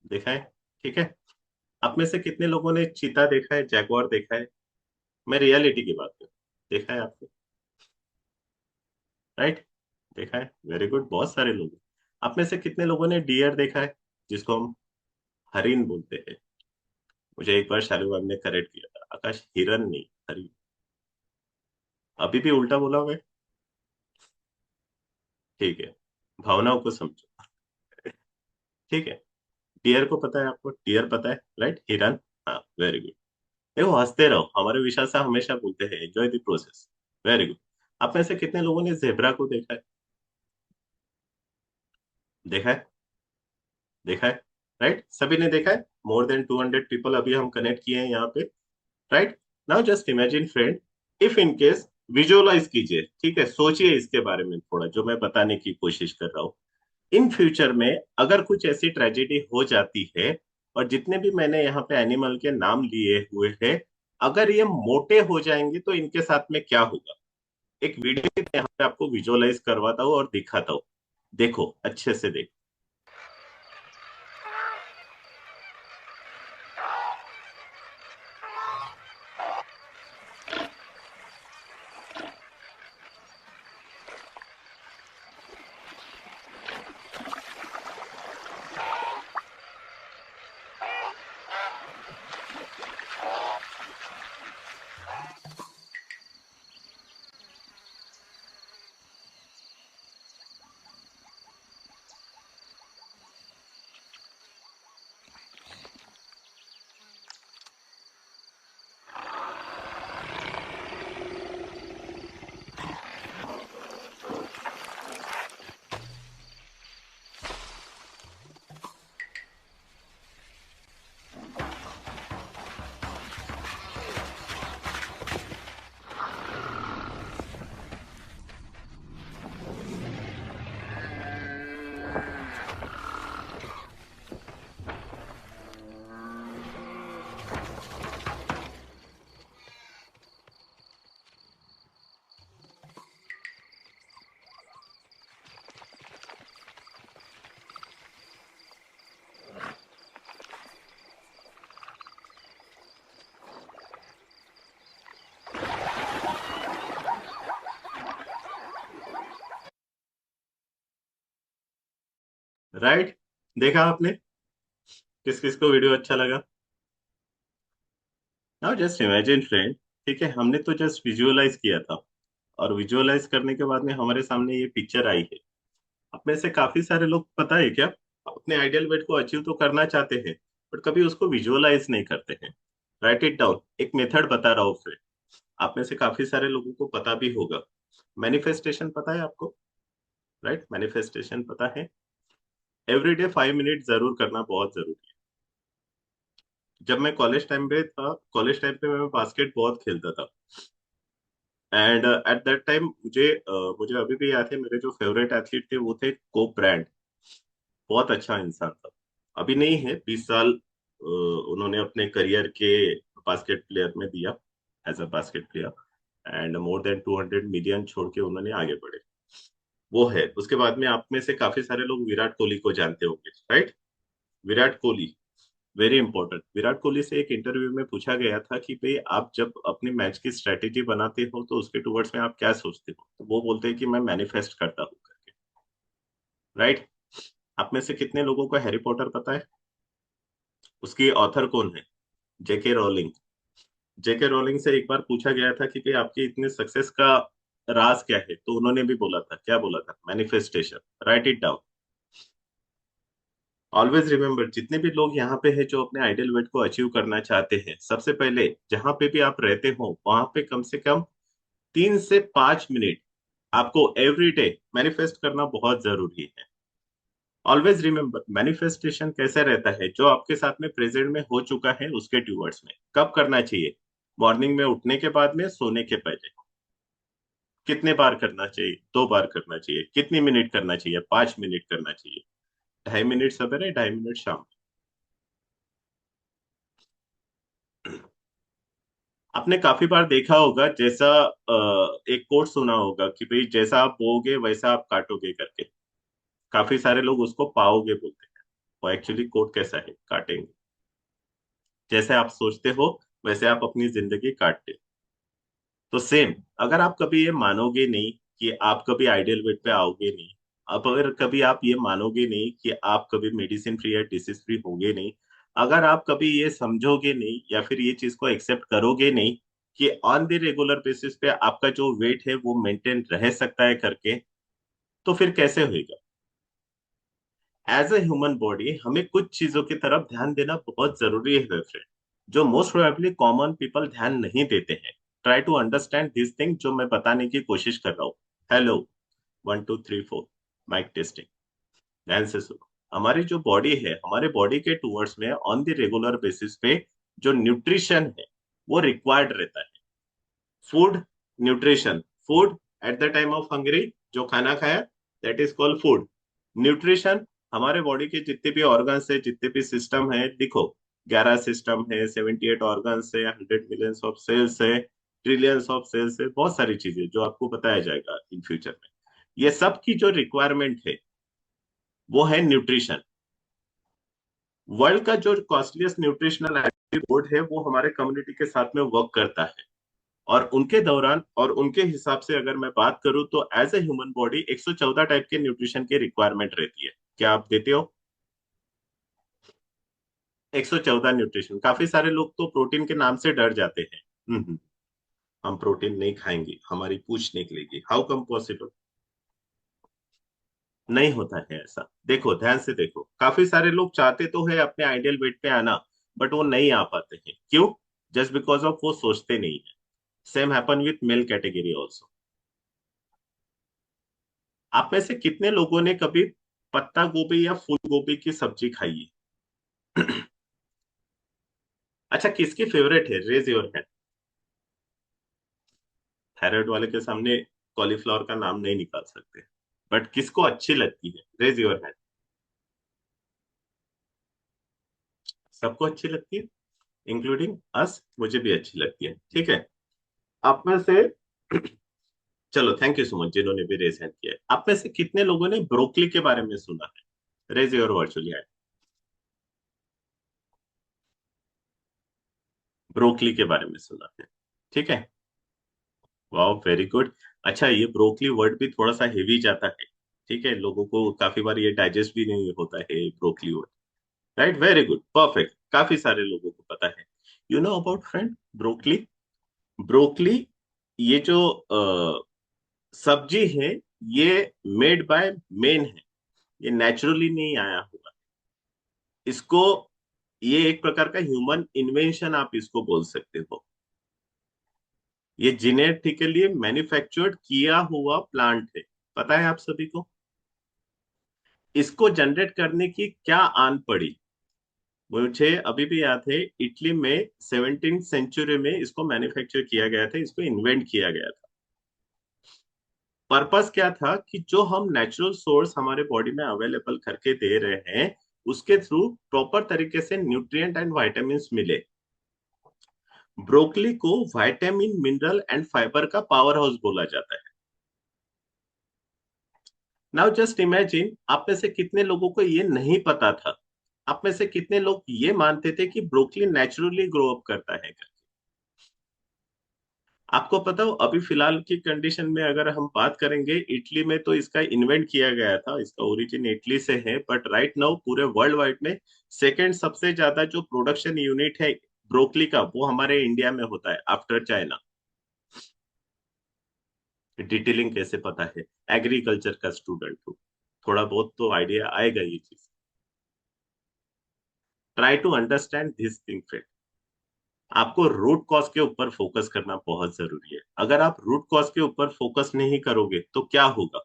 देखा है? ठीक है। आप में से कितने लोगों ने चीता देखा है, जैगुआर देखा है? मैं रियलिटी की बात करूं, देखा है आपने? राइट, देखा है, वेरी गुड, बहुत सारे लोग। आप में से कितने लोगों ने डियर देखा है, जिसको हम हरिन बोलते हैं? मुझे एक बार शालू मैम ने करेक्ट किया था, आकाश हिरन नहीं हरी। अभी भी उल्टा बोला मैं? ठीक है, भावनाओं को समझो। ठीक है। डियर को पता है आपको, डियर पता है राइट, हिरन। हाँ वेरी गुड। देखो हंसते रहो, हमारे विशाल साहब हमेशा बोलते हैं enjoy the process. Very good. आप में से कितने लोगों ने जेब्रा को देखा है? देखा है? देखा है? राइट, सभी ने देखा है। मोर देन 200 पीपल अभी हम कनेक्ट किए हैं यहाँ पे। Right. Now just imagine friend, if in case, visualize कीजिए, ठीक है, सोचिए इसके बारे में थोड़ा जो मैं बताने की कोशिश कर रहा हूँ। इन फ्यूचर में अगर कुछ ऐसी ट्रेजेडी हो जाती है, और जितने भी मैंने यहाँ पे एनिमल के नाम लिए हुए हैं, अगर ये मोटे हो जाएंगे तो इनके साथ में क्या होगा? एक वीडियो यहाँ पे आपको विजुअलाइज करवाता हूँ और दिखाता हूँ। देखो अच्छे से देखो। राइट, देखा आपने? किस किस को वीडियो अच्छा लगा? नाउ जस्ट इमेजिन फ्रेंड, ठीक है, हमने तो जस्ट विजुअलाइज किया था, और विजुअलाइज करने के बाद में हमारे सामने ये पिक्चर आई है। आप में से काफी सारे लोग, पता है क्या, अपने आइडियल वेट को अचीव तो करना चाहते हैं, बट कभी उसको विजुअलाइज नहीं करते हैं। राइट इट डाउन, एक मेथड बता रहा हूँ फ्रेंड। आप में से काफी सारे लोगों को पता भी होगा, मैनिफेस्टेशन पता है आपको? राइट, मैनिफेस्टेशन पता है। एवरीडे 5 मिनट जरूर करना बहुत जरूरी है। जब मैं कॉलेज टाइम पे था, कॉलेज टाइम पे मैं बास्केट बहुत खेलता था। एंड एट दैट टाइम मुझे अभी भी याद है, मेरे जो फेवरेट एथलीट थे वो थे कोब ब्रांड। बहुत अच्छा इंसान था। अभी नहीं है, 20 साल उन्होंने अपने करियर के बास्केट प्लेयर में दिया, as a basket player. And more than 200 million छोड़ के उन्होंने आगे बढ़े। वो है। उसके बाद में आप में से काफी सारे लोग विराट कोहली को जानते होंगे, right? Virat Kohli, very important. Virat Kohli से एक इंटरव्यू में पूछा गया था कि भाई आप जब अपने मैच की स्ट्रेटेजी बनाते हो तो उसके टुवर्ड्स में आप क्या सोचते हो, तो वो बोलते हैं कि मैं मैनिफेस्ट करता हूँ करके। राइट। आप में से कितने लोगों को हैरी पॉटर पता है? उसकी ऑथर कौन है? जेके रोलिंग। जेके रोलिंग से एक बार पूछा गया था कि भाई आपके इतने सक्सेस का राज क्या है, तो उन्होंने भी बोला था, क्या बोला था? Manifestation. Right it down. Always remember, जितने भी लोग यहाँ पे हैं जो अपने आइडियल वेट को अचीव करना चाहते हैं, सबसे पहले जहां पे भी आप रहते हो वहां पे कम से कम 3 से 5 मिनट आपको एवरी डे मैनिफेस्ट करना बहुत जरूरी है। ऑलवेज रिमेम्बर, मैनिफेस्टेशन कैसे रहता है, जो आपके साथ में प्रेजेंट में हो चुका है उसके टूवर्ड्स में कब करना चाहिए? मॉर्निंग में उठने के बाद में, सोने के पहले। कितने बार करना चाहिए? 2 बार करना चाहिए। कितनी मिनट करना चाहिए? 5 मिनट करना चाहिए। 2.5 मिनट सवेरे, 2.5 मिनट शाम। आपने काफी बार देखा होगा, जैसा एक कोट सुना होगा कि भाई जैसा आप बोओगे वैसा आप काटोगे करके। काफी सारे लोग उसको पाओगे बोलते हैं। वो एक्चुअली कोट कैसा है? काटेंगे। जैसे आप सोचते हो वैसे आप अपनी जिंदगी काटते हो। तो सेम, अगर आप कभी ये मानोगे नहीं कि आप कभी आइडियल वेट पे आओगे नहीं, अब अगर कभी आप ये मानोगे नहीं कि आप कभी मेडिसिन फ्री या डिसीज फ्री होगे नहीं, अगर आप कभी ये समझोगे नहीं या फिर ये चीज को एक्सेप्ट करोगे नहीं कि ऑन द रेगुलर बेसिस पे आपका जो वेट है वो मेंटेन रह सकता है करके, तो फिर कैसे होगा? एज अ ह्यूमन बॉडी हमें कुछ चीजों की तरफ ध्यान देना बहुत जरूरी है फ्रेंड, जो मोस्ट प्रोबेबली कॉमन पीपल ध्यान नहीं देते हैं। Try to understand this thing जो मैं बताने की कोशिश कर रहा हूँ। Hello, 1 2 3 4, mic testing. ध्यान से सुनो। हमारी जो बॉडी है, हमारे बॉडी के टूवर्ड्स में ऑन द रेगुलर बेसिस पे जो न्यूट्रिशन है वो रिक्वायर्ड रहता है। Food, nutrition. Food at the time of hungry, जो खाना खाया, that is called food. Nutrition, हमारे बॉडी के जितने भी ऑर्गन्स है, जितने भी सिस्टम है, देखो 11 सिस्टम है, 78 ऑर्गन्स है, 100 मिलियंस ऑफ सेल्स है, ट्रिलियंस ऑफ सेल्स है, बहुत सारी चीजें जो आपको बताया जाएगा इन फ्यूचर में। ये सब की जो रिक्वायरमेंट है वो है न्यूट्रिशन। वर्ल्ड का जो कॉस्टलीस्ट न्यूट्रिशनल एडवाइजरी बोर्ड है वो हमारे कम्युनिटी के साथ में वर्क करता है। और उनके दौरान और उनके हिसाब से अगर मैं बात करूं तो as a human body 114 type के न्यूट्रिशन की रिक्वायरमेंट रहती है। क्या आप देते हो? 114 न्यूट्रिशन। काफी सारे लोग तो प्रोटीन के नाम से डर जाते हैं। हम प्रोटीन नहीं खाएंगे, हमारी पूंछ निकलेगी। How come possible? नहीं होता है ऐसा। देखो, ध्यान से देखो, काफी सारे लोग चाहते तो है अपने आइडियल वेट पे आना, बट वो नहीं आ पाते हैं। क्यों? जस्ट बिकॉज ऑफ वो सोचते नहीं है। Same happen with male category also. आप में से कितने लोगों ने कभी पत्ता गोभी या फूल गोभी की सब्जी खाई है? अच्छा, किसकी फेवरेट है? Raise your hand. थायराइड वाले के सामने कॉलीफ्लावर का नाम नहीं निकाल सकते, बट किसको अच्छी लगती है? Raise your hand. सबको अच्छी लगती है, इंक्लूडिंग अस। मुझे भी अच्छी लगती है, ठीक है। आप में से चलो, थैंक यू सो मच जिन्होंने भी रेज हैंड किया है। आप में से कितने लोगों ने ब्रोकली के बारे में सुना है? Raise your virtually hand. Broccoli के बारे में सुना है, ठीक है। वाह, वेरी गुड। अच्छा, ये ब्रोकली वर्ड भी थोड़ा सा हेवी जाता है, ठीक है। लोगों को काफी बार ये डाइजेस्ट भी नहीं होता है broccoli word. Right, very good, perfect. काफी सारे लोगों को पता है। You know about friend broccoli? Broccoli, ये जो सब्जी है, ये मेड बाय मेन है। ये नेचुरली नहीं आया हुआ। इसको, ये एक प्रकार का ह्यूमन इन्वेंशन आप इसको बोल सकते हो। ये जेनेटिकली मैन्युफैक्चर्ड किया हुआ प्लांट है। पता है आप सभी को? इसको जनरेट करने की क्या आन पड़ी? मुझे अभी भी याद है, इटली में 17th सेंचुरी में इसको मैन्युफैक्चर किया गया था, इसको इन्वेंट किया गया था। पर्पस क्या था कि जो हम नेचुरल सोर्स हमारे बॉडी में अवेलेबल करके दे रहे हैं, उसके थ्रू प्रॉपर तरीके से न्यूट्रिएंट एंड विटामिन मिले। ब्रोकली को विटामिन, मिनरल एंड फाइबर का पावर हाउस बोला जाता है। नाउ जस्ट इमेजिन, आप में से कितने लोगों को ये नहीं पता था? आप में से कितने लोग ये मानते थे कि ब्रोकली नेचुरली ग्रो अप करता है करके? आपको पता हो, अभी फिलहाल की कंडीशन में अगर हम बात करेंगे, इटली में तो इसका इन्वेंट किया गया था, इसका ओरिजिन इटली से है, बट राइट नाउ पूरे वर्ल्ड वाइड में सेकेंड सबसे ज्यादा जो प्रोडक्शन यूनिट है ब्रोकली का, वो हमारे इंडिया में होता है, आफ्टर चाइना। डिटेलिंग कैसे पता है? एग्रीकल्चर का स्टूडेंट हूँ, थोड़ा बहुत तो आइडिया आएगा ये चीज। Try to understand this thing friend. आपको रूट कॉज के ऊपर फोकस करना बहुत जरूरी है। अगर आप रूट कॉज के ऊपर फोकस नहीं करोगे तो क्या होगा?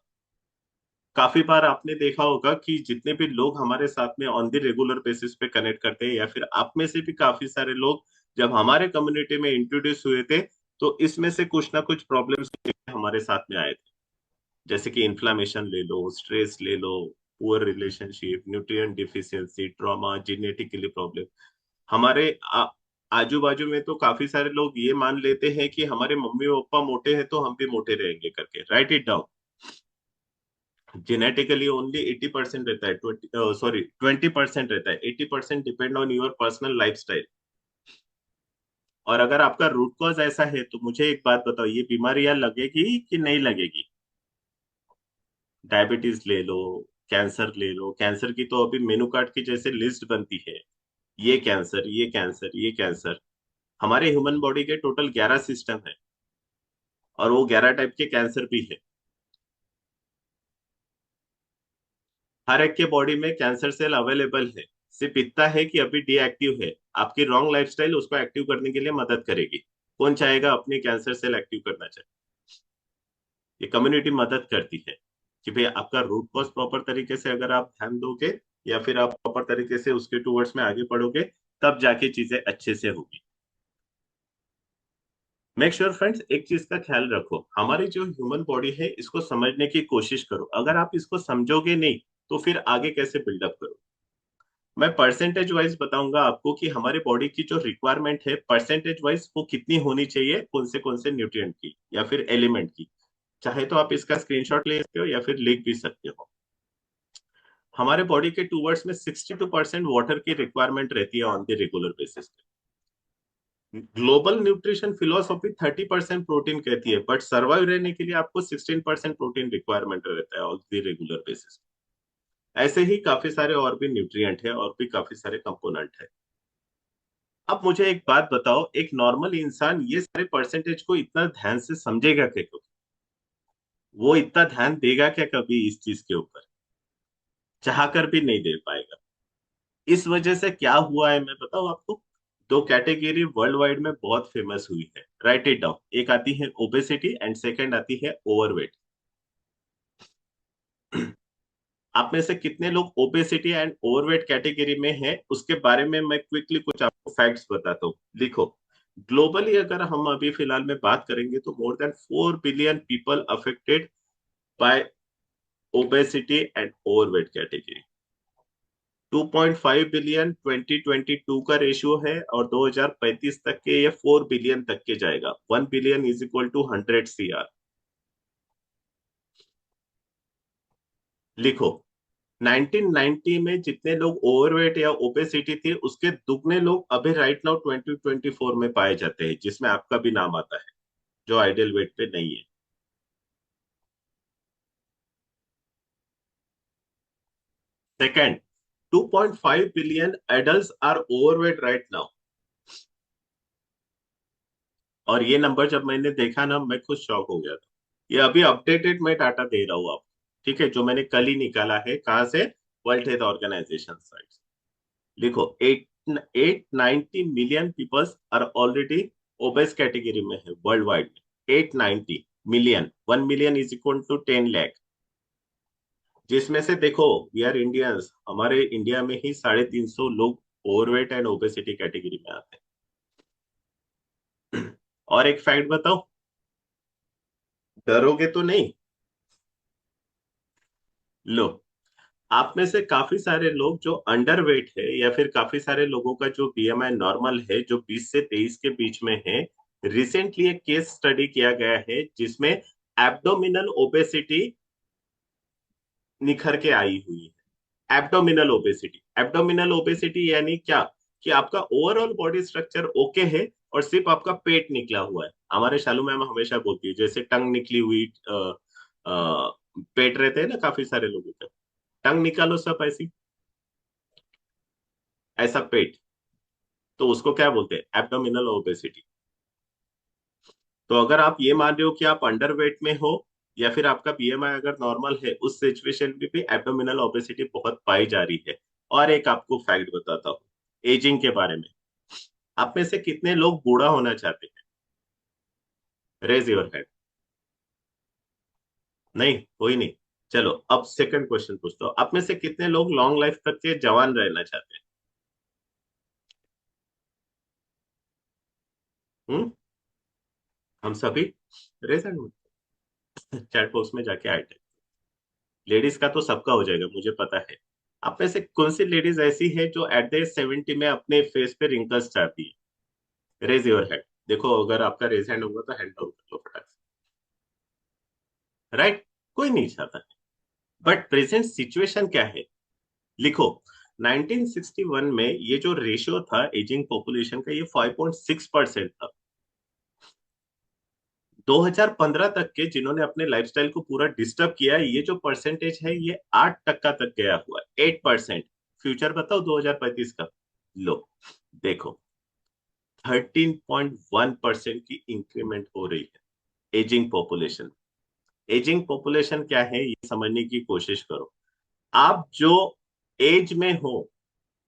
काफी बार आपने देखा होगा कि जितने भी लोग हमारे साथ में ऑन द रेगुलर बेसिस पे कनेक्ट करते हैं, या फिर आप में से भी काफी सारे लोग जब हमारे कम्युनिटी में इंट्रोड्यूस हुए थे, तो इसमें से कुछ ना कुछ प्रॉब्लम्स हमारे साथ में आए थे। जैसे कि इन्फ्लामेशन ले लो, स्ट्रेस ले लो, poor relationship, nutrient deficiency, trauma, genetically problem. हमारे आजू बाजू में तो काफी सारे लोग ये मान लेते हैं कि हमारे मम्मी पापा मोटे हैं तो हम भी मोटे रहेंगे करके। Right it down. Genetically only 80% रहता है, 20% रहता है। 80% depend on your personal lifestyle. और अगर आपका रूट कॉज ऐसा है तो मुझे एक बात बताओ, ये बीमारियां लगेगी कि नहीं लगेगी? डायबिटीज ले लो, कैंसर ले लो। कैंसर की तो अभी मेनू कार्ड की जैसे लिस्ट बनती है। ये कैंसर, ये कैंसर, ये कैंसर। हमारे ह्यूमन बॉडी के टोटल 11 सिस्टम है, और वो 11 टाइप के कैंसर भी है। हर एक के बॉडी में कैंसर सेल अवेलेबल है, सिर्फ इतना है कि अभी डीएक्टिव है। आपकी रॉन्ग लाइफस्टाइल उसको एक्टिव करने के लिए मदद करेगी। कौन चाहेगा अपनी कैंसर सेल एक्टिव करना चाहे? ये कम्युनिटी मदद करती है कि भाई आपका रूट कॉज प्रॉपर तरीके से अगर आप ध्यान दोगे, या फिर आप प्रॉपर तरीके से उसके टूवर्ड्स में आगे बढ़ोगे, तब जाके चीजें अच्छे से होगी। मेक श्योर फ्रेंड्स, एक चीज का ख्याल रखो, हमारी जो ह्यूमन बॉडी है इसको समझने की कोशिश करो। अगर आप इसको समझोगे नहीं, तो फिर आगे कैसे बिल्डअप करो? मैं परसेंटेज वाइज बताऊंगा आपको कि हमारे बॉडी की जो रिक्वायरमेंट है परसेंटेज वाइज वो कितनी होनी चाहिए, कौन से न्यूट्रिएंट की या फिर एलिमेंट की। चाहे तो आप इसका स्क्रीनशॉट ले सकते हो या फिर लिख भी सकते हो। हमारे बॉडी के टूवर्ड्स में 62% वाटर की रिक्वायरमेंट रहती है ऑन द रेगुलर बेसिस पे। ग्लोबल न्यूट्रिशन फिलोसॉफी 30% प्रोटीन कहती है, बट सर्वाइव रहने के लिए आपको 16% प्रोटीन रिक्वायरमेंट रहता है ऑन द रेगुलर बेसिस पे। ऐसे ही काफी सारे और भी न्यूट्रिएंट है और भी काफी सारे कंपोनेंट है। अब मुझे एक बात बताओ, एक नॉर्मल इंसान ये सारे परसेंटेज को इतना ध्यान से समझेगा क्या कभी? वो इतना ध्यान देगा क्या कभी इस चीज के ऊपर? चाह कर भी नहीं दे पाएगा। इस वजह से क्या हुआ है मैं बताऊं आपको। दो कैटेगरी वर्ल्ड वाइड में बहुत फेमस हुई है, राइट इट डाउन। एक आती है ओबेसिटी एंड सेकंड आती है ओवरवेट। आप में से कितने लोग ओबेसिटी एंड ओवरवेट कैटेगरी में हैं, उसके बारे में मैं क्विकली कुछ आपको फैक्ट्स बताता हूँ। लिखो, ग्लोबली अगर हम अभी फिलहाल में बात करेंगे तो more than 4 billion people affected by obesity and overweight category. 2.5 billion 2022 का रेशियो है, और 2035 तक के ये 4 बिलियन तक के जाएगा। 1 billion is equal to 100 CR। लिखो, 1990 में जितने लोग ओवरवेट या ओबेसिटी थे उसके दुगने लोग अभी राइट नाउ 2024 में पाए जाते हैं, जिसमें आपका भी नाम आता है, जो आइडियल वेट पे नहीं है। Second, 2.5 billion adults are overweight right now. और ये नंबर जब मैंने देखा ना, मैं खुद शॉक हो गया था। ये अभी अपडेटेड मैं डाटा दे रहा हूँ आपको, ठीक है, जो मैंने कल ही निकाला है। कहाँ से? World health organisation site. लिखो, 890 million peoples are already obese category में है वर्ल्ड वाइड में। 890 million, 1 million is equal to 10 lakh. जिसमें से देखो, वी आर इंडियंस, हमारे इंडिया में ही 350 लोग ओवरवेट एंड ओबेसिटी कैटेगरी में आते हैं। और एक फैक्ट बताओ, डरोगे तो नहीं? लो, आप में से काफी सारे लोग जो अंडरवेट है, या फिर काफी सारे लोगों का जो बीएमआई नॉर्मल है, जो 20 से 23 के बीच में है, रिसेंटली एक केस स्टडी किया गया है जिसमें एब्डोमिनल ओबेसिटी निखर के आई हुई है। एब्डोमिनल ओबेसिटी, एब्डोमिनल ओबेसिटी यानी क्या? कि आपका ओवरऑल बॉडी स्ट्रक्चर ओके है, और सिर्फ आपका पेट निकला हुआ है। हमारे शालू मैम हमेशा बोलती है, जैसे टंग निकली हुई पेट रहते हैं ना काफी सारे लोगों के, टंग निकालो सब ऐसी, ऐसा पेट, तो उसको क्या बोलते हैं? Abdominal obesity. तो अगर आप ये मान रहे हो कि आप अंडरवेट में हो, या फिर आपका बीएमआई अगर नॉर्मल है, उस सिचुएशन में भी एब्डोमिनल ओबेसिटी बहुत पाई जा रही है। और एक आपको फैक्ट बताता हूँ एजिंग के बारे में। आप में से कितने लोग बूढ़ा होना चाहते हैं? Raise your hand. नहीं, कोई नहीं। चलो, अब सेकंड क्वेश्चन पूछता हूँ, आप में से कितने लोग लॉन्ग लाइफ तक के जवान रहना चाहते हैं? हम सभी। रेज हैंड, चैट बॉक्स में जाके आए थे। लेडीज का तो सबका हो जाएगा मुझे पता है। आप में से कौन सी लेडीज ऐसी है जो एट द 70 में अपने फेस पे रिंकल्स चाहती है? Raise your hand. देखो, अगर आपका रेज हैंड होगा तो हैंड डाउन कर लो फटाक से। राइट, कोई नहीं चाहता है। बट प्रेजेंट सिचुएशन क्या है? लिखो, 1961 में ये जो रेशियो था एजिंग पॉपुलेशन का, ये 5.6% था। 2015 तक के जिन्होंने अपने लाइफस्टाइल को पूरा डिस्टर्ब किया, ये जो परसेंटेज है ये 8% तक गया हुआ है, 8%। फ्यूचर बताओ 2035 का। लो, देखो 13.1% की इंक्रीमेंट हो रही है एजिंग पॉपुलेशन। एजिंग पॉपुलेशन क्या है ये समझने की कोशिश करो। आप जो एज में हो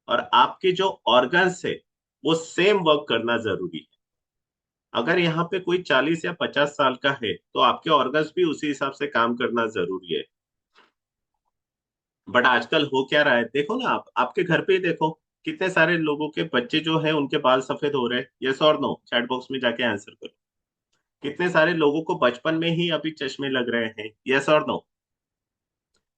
और आपके जो ऑर्गन्स है वो सेम वर्क करना जरूरी है। अगर यहाँ पे कोई 40 या 50 साल का है तो आपके ऑर्गन्स भी उसी हिसाब से काम करना जरूरी है। बट आजकल हो क्या रहा है देखो ना, आप आपके घर पे ही देखो, कितने सारे लोगों के बच्चे जो हैं उनके बाल सफेद हो रहे हैं, यस और नो, चैट बॉक्स में जाके आंसर करो। कितने सारे लोगों को बचपन में ही अभी चश्मे लग रहे हैं, यस और नो।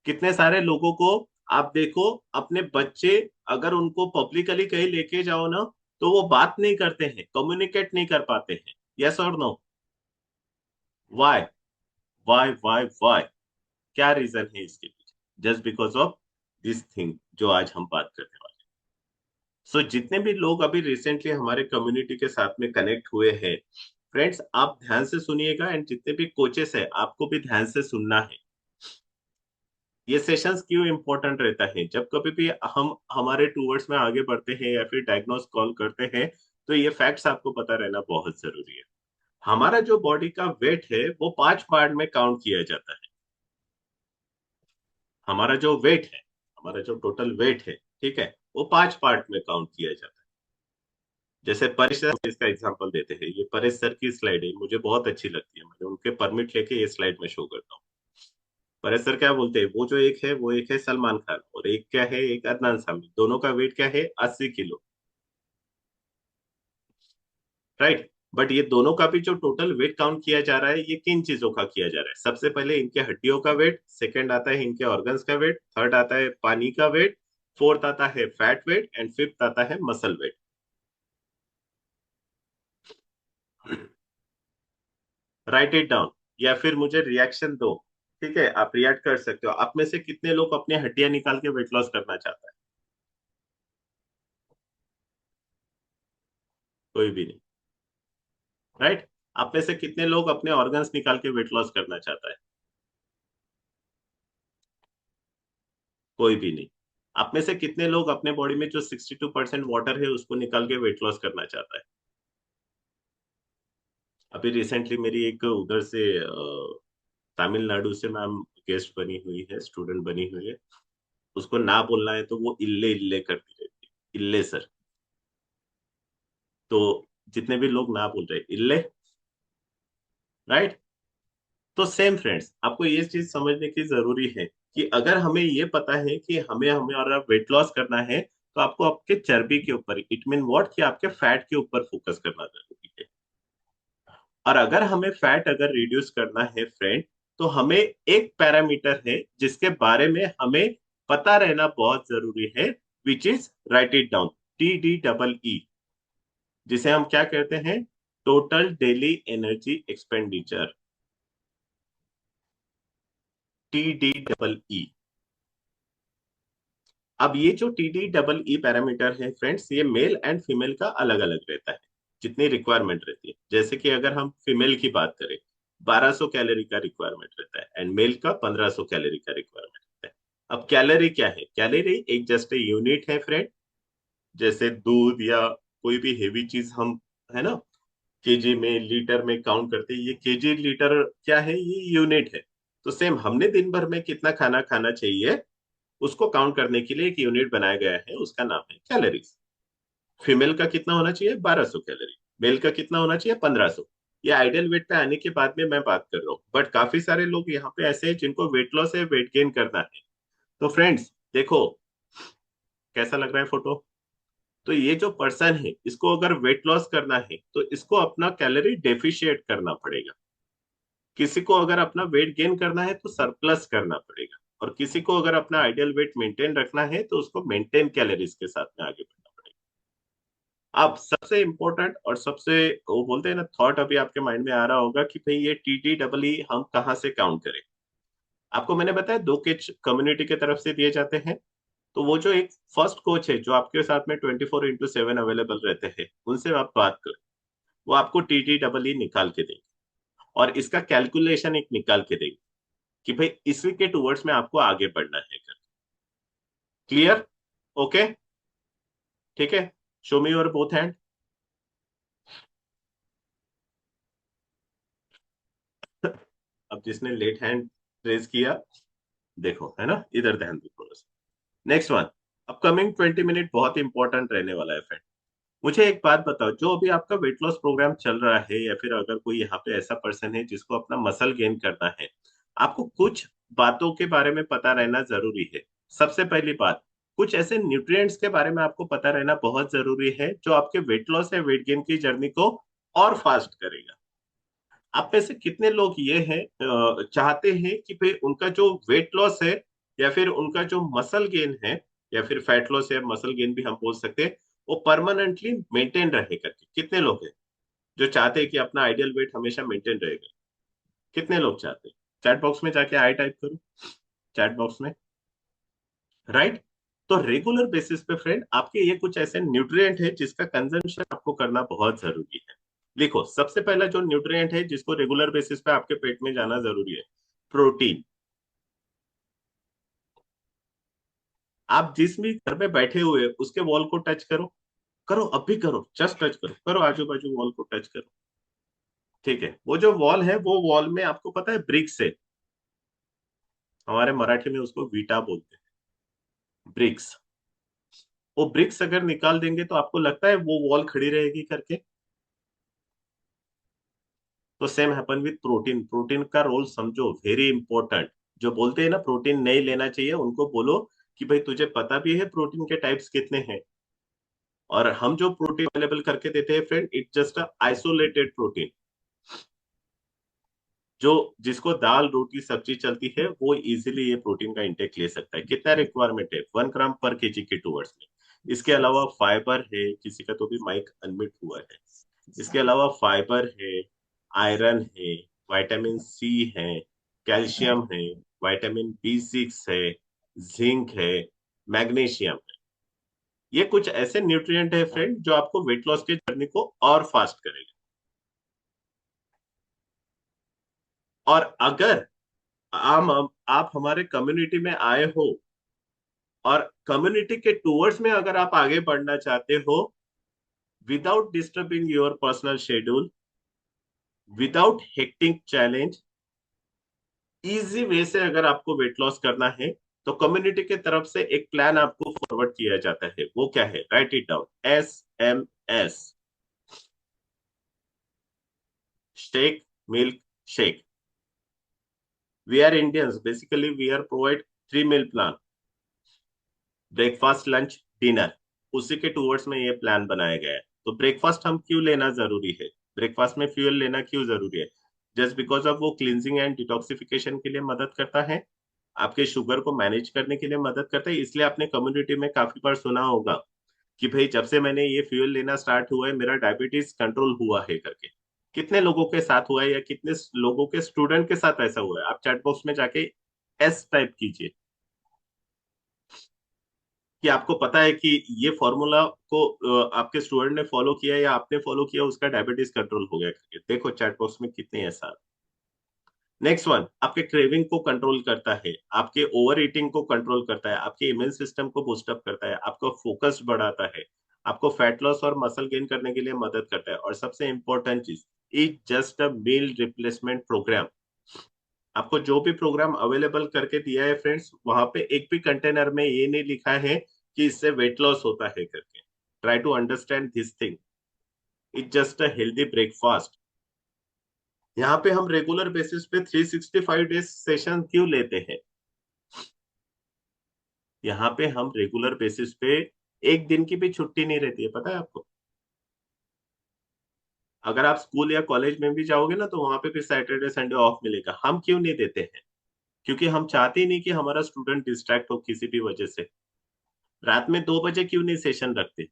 कितने सारे लोगों को आप देखो, अपने बच्चे अगर उनको पब्लिकली कहीं लेके जाओ ना तो वो बात नहीं करते हैं, कम्युनिकेट नहीं कर पाते हैं, यस और नो। वाई वाई क्या रीजन है इसके पीछे? Just because of this thing जो आज हम बात करने वाले। सो जितने भी लोग अभी रिसेंटली हमारे कम्युनिटी के साथ में कनेक्ट हुए हैं, फ्रेंड्स आप ध्यान से सुनिएगा, एंड जितने भी कोचेस है आपको भी ध्यान से सुनना है। ये सेशंस क्यों इंपॉर्टेंट रहता है? जब कभी भी हम हमारे टूवर्ड्स में आगे बढ़ते हैं या फिर डायग्नोस कॉल करते हैं तो ये फैक्ट्स आपको पता रहना बहुत जरूरी है। हमारा जो बॉडी का वेट है वो 5 पार्ट में काउंट किया जाता है। हमारा जो वेट है, हमारा जो टोटल वेट है, ठीक है, वो 5 पार्ट में काउंट किया जाता है। जैसे परेश सर इसका एग्जांपल देते हैं, ये परेश सर की स्लाइड है, मुझे बहुत अच्छी लगती है, मैंने उनके परमिट लेके ये स्लाइड में शो करता हूँ। परेश सर क्या बोलते हैं, वो जो एक है वो एक है सलमान खान, और एक क्या है, एक अदनान सामी, दोनों का वेट क्या है, 80 किलो, राइट। बट ये दोनों का भी जो टोटल वेट काउंट किया जा रहा है ये किन चीजों का किया जा रहा है? सबसे पहले इनके हड्डियों का वेट, सेकंड आता है इनके ऑर्गन्स का वेट, थर्ड आता है पानी का वेट, फोर्थ आता है फैट वेट, एंड फिफ्थ आता है muscle weight. Write it down या फिर मुझे रिएक्शन दो, ठीक है, आप रिएक्ट कर सकते हो। आप में से कितने लोग अपने हड्डियां निकाल के वेट लॉस करना चाहता है? कोई भी नहीं, राइट। आप में से कितने लोग अपने ऑर्गन्स निकाल के वेट लॉस करना चाहता है? कोई भी नहीं। आप में से कितने लोग अपने बॉडी में जो 62% वाटर है उसको निकाल के वेट लॉस करना चाहता है? अभी रिसेंटली मेरी एक उधर से तमिलनाडु से मैम गेस्ट बनी हुई है, स्टूडेंट बनी हुई है, उसको ना बोलना है तो वो इल्ले इल्ले करती रहती है, इल्ले सर। तो जितने भी लोग ना बोल रहे इल्ले, राइट। तो सेम फ्रेंड्स, आपको ये चीज समझने की जरूरी है कि अगर हमें ये पता है कि हमें हमारा वेट लॉस करना है तो आपको आपके चर्बी के ऊपर, इट मीन व्हाट, कि आपके फैट के ऊपर फोकस करना जरूरी है। और अगर हमें फैट अगर रिड्यूस करना है फ्रेंड, तो हमें एक पैरामीटर है जिसके बारे में हमें पता रहना बहुत जरूरी है, which is, right it down, TDEE, जिसे हम क्या कहते हैं, total daily energy expenditure, TDEE। अब ये जो TDEE पैरामीटर है फ्रेंड्स, ये मेल एंड फीमेल का अलग अलग रहता है, जितनी रिक्वायरमेंट रहती है। जैसे कि अगर हम फीमेल की बात करें, 1200 कैलोरी का रिक्वायरमेंट रहता है, एंड मेल का 1500 कैलोरी का रिक्वायरमेंट रहता है। अब कैलोरी क्या है? कैलोरी एक जस्ट यूनिट है फ्रेंड। जैसे दूध या कोई भी हेवी चीज हम, है ना, केजी में लीटर में काउंट करते हैं, ये केजी लीटर क्या है, ये यूनिट है। तो सेम हमने दिन भर में कितना खाना खाना चाहिए उसको काउंट करने के लिए एक यूनिट बनाया गया है, उसका नाम है कैलोरीज। फीमेल का कितना होना चाहिए? 1200 कैलोरी। मेल का कितना होना चाहिए? 1500। ये आइडियल वेट पे आने के बाद में मैं बात कर रहा हूँ, बट काफी सारे लोग यहाँ पे ऐसे हैं जिनको वेट लॉस है, वेट गेन करना है। तो फ्रेंड्स देखो, कैसा लग रहा है फोटो? तो ये जो पर्सन है इसको अगर वेट लॉस करना है तो इसको अपना कैलोरी डेफिशिएट करना पड़ेगा। किसी को अगर अपना वेट गेन करना है तो सरप्लस करना पड़ेगा, और किसी को अगर अपना आइडियल वेट मेंटेन रखना है तो उसको मेंटेन कैलोरीज के साथ में आगे बढ़ना पड़ेगा। अब सबसे इंपॉर्टेंट और सबसे, वो बोलते हैं ना, थॉट अभी आपके माइंड में आ रहा होगा कि भाई ये TDEE हम कहाँ से काउंट करें? आपको मैंने बताया 2 कम्युनिटी की तरफ से दिए जाते हैं। तो वो जो एक फर्स्ट कोच है जो आपके साथ में 24/7 अवेलेबल रहते हैं, उनसे आप बात करें, वो आपको TDEE निकाल के देंगे, और इसका कैलकुलेशन एक निकाल के देंगे कि भाई इसी के टूवर्ड्स में आपको आगे बढ़ना है। क्लियर? ओके, ठीक है। Show me your both hand. अब जिसने लेट हैंड रेज किया, देखो है ना, इधर ध्यान दो थोड़ा सा। नेक्स्ट वन, अपकमिंग 20 मिनट बहुत इंपॉर्टेंट रहने वाला है फ्रेंड। मुझे एक बात बताओ, जो अभी आपका वेट लॉस प्रोग्राम चल रहा है, या फिर अगर कोई यहाँ पे ऐसा पर्सन है जिसको अपना मसल गेन करना है, आपको कुछ बातों के बारे में पता रहना जरूरी है। सबसे पहली बात, कुछ ऐसे न्यूट्रिएंट्स के बारे में आपको पता रहना बहुत जरूरी है जो आपके वेट लॉस या वेट गेन की जर्नी को और फास्ट करेगा। आप में से कितने लोग ये हैं, चाहते हैं कि भाई उनका जो वेट लॉस है या फिर उनका जो मसल गेन है, या फिर फैट लॉस या मसल गेन भी हम बोल सकते हैं, वो परमानेंटली मेंटेन रहे करके? कितने लोग हैं जो चाहते हैं कि अपना आइडियल वेट हमेशा मेंटेन रहेगा? कितने लोग चाहते हैं? चैट बॉक्स में जाके आई टाइप करो, चैट बॉक्स में। राइट। तो रेगुलर बेसिस पे फ्रेंड आपके ये कुछ ऐसे न्यूट्रिएंट है जिसका कंजम्पशन आपको करना बहुत जरूरी है। देखो, सबसे पहला जो न्यूट्रिएंट है जिसको रेगुलर बेसिस पे आपके पेट में जाना जरूरी है, प्रोटीन। आप जिस भी घर में बैठे हुए उसके वॉल को टच करो, करो, अब भी करो, जस्ट टच करो, करो आजू बाजू वॉल को टच करो। ठीक है, वो जो वॉल है, वो वॉल में आपको पता है ब्रिक्स है। हमारे मराठी में उसको वीटा बोलते हैं, ब्रिक्स। वो ब्रिक्स अगर निकाल देंगे तो आपको लगता है वो वॉल खड़ी रहेगी करके? तो same happen with protein. Protein का रोल समझो, वेरी इंपॉर्टेंट। जो बोलते हैं ना प्रोटीन नहीं लेना चाहिए, उनको बोलो कि भाई तुझे पता भी है प्रोटीन के टाइप्स कितने हैं? और हम जो प्रोटीन अवेलेबल करके देते हैं friend, it just isolated protein. जो जिसको दाल रोटी सब्जी चलती है वो इजीली ये प्रोटीन का इंटेक ले सकता है। कितना रिक्वायरमेंट है? 1 ग्राम पर केजी के टूवर्ड्स में। इसके अलावा फाइबर है, किसी का तो भी माइक अनम्यूट हुआ है। इसके अलावा फाइबर है, आयरन है, विटामिन सी है, कैल्शियम है, विटामिन B6 है, जिंक है, मैग्नीशियम है। ये कुछ ऐसे न्यूट्रिएंट है फ्रेंड जो आपको वेट लॉस के जर्नी को और फास्ट करेगा। और अगर आप हमारे कम्युनिटी में आए हो और कम्युनिटी के टूवर्ड्स में अगर आप आगे बढ़ना चाहते हो, without disturbing your personal schedule, without hectic challenge, easy way से अगर आपको वेट लॉस करना है, तो कम्युनिटी के तरफ से एक प्लान आपको फॉरवर्ड किया जाता है। वो क्या है? Write it down, SMS, shake milk shake. We are Indians, basically we are provide 3 meal plan, breakfast lunch dinner. उसी के टूवर्ड्स में ये प्लान बनाया गया है। तो ब्रेकफास्ट हम क्यों लेना जरूरी है? ब्रेकफास्ट में फ्यूल लेना क्यों जरूरी है? जस्ट बिकॉज ऑफ वो क्लिनजिंग एंड डिटॉक्सिफिकेशन के लिए मदद करता है, आपके शुगर को मैनेज करने के लिए मदद करता है। इसलिए आपने कम्युनिटी में काफी बार सुना होगा कि भाई जब से मैंने ये फ्यूल लेना स्टार्ट हुआ है मेरा डायबिटीज कंट्रोल हुआ है करके। कितने लोगों के साथ हुआ है, या कितने लोगों के स्टूडेंट के साथ ऐसा हुआ है? आप चैट बॉक्स में जाके एस टाइप कीजिए कि आपको पता है कि ये फॉर्मूला को आपके स्टूडेंट ने फॉलो किया या आपने फॉलो किया, उसका डायबिटीज कंट्रोल हो गया करके। देखो चैट बॉक्स में कितने ऐसा। नेक्स्ट वन, आपके क्रेविंग को कंट्रोल करता है, आपके ओवर ईटिंग को कंट्रोल करता है, आपके इम्यून सिस्टम को बूस्टअप करता है, आपका फोकस बढ़ाता है, आपको फैट लॉस और मसल गेन करने के लिए मदद करता है। और सबसे इंपॉर्टेंट चीज, it just a meal replacement programme. आपको जो भी प्रोग्राम अवेलेबल करके दिया है फ्रेंड्स, वहां पे एक भी कंटेनर में ये नहीं लिखा है कि इससे वेट लॉस होता है करके। Try to understand this thing, it just a healthy breakfast. यहाँ पे हम रेगुलर बेसिस पे 365 डेज सेशन क्यों लेते हैं? यहाँ पे हम रेगुलर बेसिस पे एक दिन की भी छुट्टी नहीं रहती है, पता है आपको? अगर आप स्कूल या कॉलेज में भी जाओगे ना, तो वहां पे फिर सैटरडे संडे ऑफ मिलेगा। हम क्यों नहीं देते हैं? क्योंकि हम चाहते ही नहीं कि हमारा स्टूडेंट डिस्ट्रैक्ट हो किसी भी वजह से। रात में 2 बजे क्यों नहीं सेशन रखते?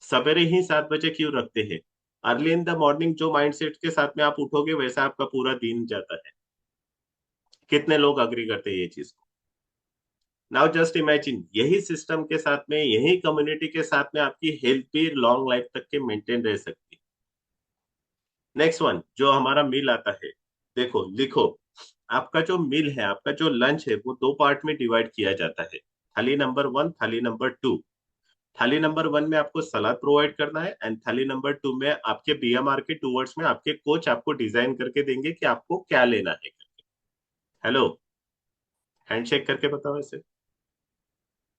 सवेरे ही 7 बजे क्यों रखते हैं? अर्ली इन द मॉर्निंग जो माइंडसेट के साथ में आप उठोगे, वैसा आपका पूरा दिन जाता है। कितने लोग अग्री करते हैं ये चीज को? नाउ जस्ट इमेजिन, यही सिस्टम के साथ में, यही कम्युनिटी के साथ में आपकी हेल्थ भी लॉन्ग लाइफ तक के मेंटेन रह सकती है। नेक्स्ट वन, जो हमारा मील आता है, देखो लिखो, आपका जो मील है, आपका जो लंच है, वो 2 पार्ट में डिवाइड किया जाता है। थाली नंबर 1, थाली नंबर 2। थाली नंबर 1 में आपको सलाद प्रोवाइड करना है, एंड थाली नंबर 2 में आपके बीएमआर के टूवर्ड्स में आपके कोच आपको डिजाइन करके देंगे कि आपको क्या लेना है। हेलो, हैंडशेक करके बताओ ऐसे।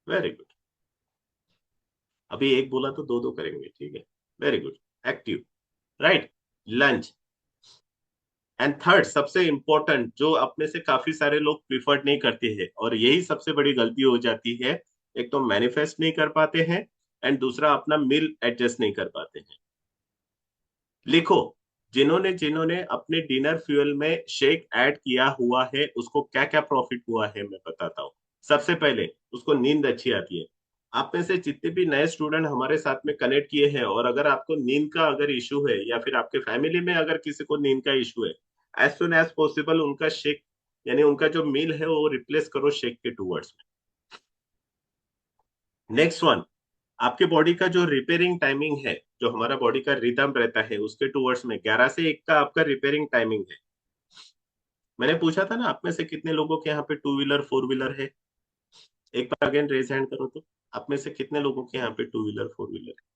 Very good. अभी एक बोला तो दो दो करेंगे, ठीक है। Very good. Active. Right. Lunch. And third सबसे इंपॉर्टेंट, जो अपने से काफी सारे लोग प्रिफर्ड नहीं करते हैं और यही सबसे बड़ी गलती हो जाती है, एक तो मैनिफेस्ट नहीं कर पाते हैं, एंड दूसरा अपना मील एडजस्ट नहीं कर पाते हैं। लिखो, जिन्होंने जिन्होंने अपने डिनर फ्यूल में शेक ऐड किया हुआ है उसको क्या क्या प्रॉफिट हुआ है मैं बताता हूँ। सबसे पहले, उसको नींद अच्छी आती है। आप में से जितने भी नए स्टूडेंट हमारे साथ में कनेक्ट किए हैं, और अगर आपको नींद का अगर इशू है या फिर आपके फैमिली में अगर किसी को नींद का इशू है, एज सुन एज पॉसिबल उनका शेक यानी उनका जो मील है वो रिप्लेस करो शेक के टूवर्ड्स में। नेक्स्ट वन, आपके बॉडी का जो रिपेयरिंग टाइमिंग है, जो हमारा बॉडी का रिदम रहता है उसके टूवर्ड्स में 11 से 1 का आपका रिपेयरिंग टाइमिंग है। मैंने पूछा था ना आप में से कितने लोगों के यहाँ पे टू व्हीलर फोर व्हीलर है। एक बार अगेन रेज हैंड करो तो, आप में से कितने लोगों के यहाँ पे टू व्हीलर फोर व्हीलर है,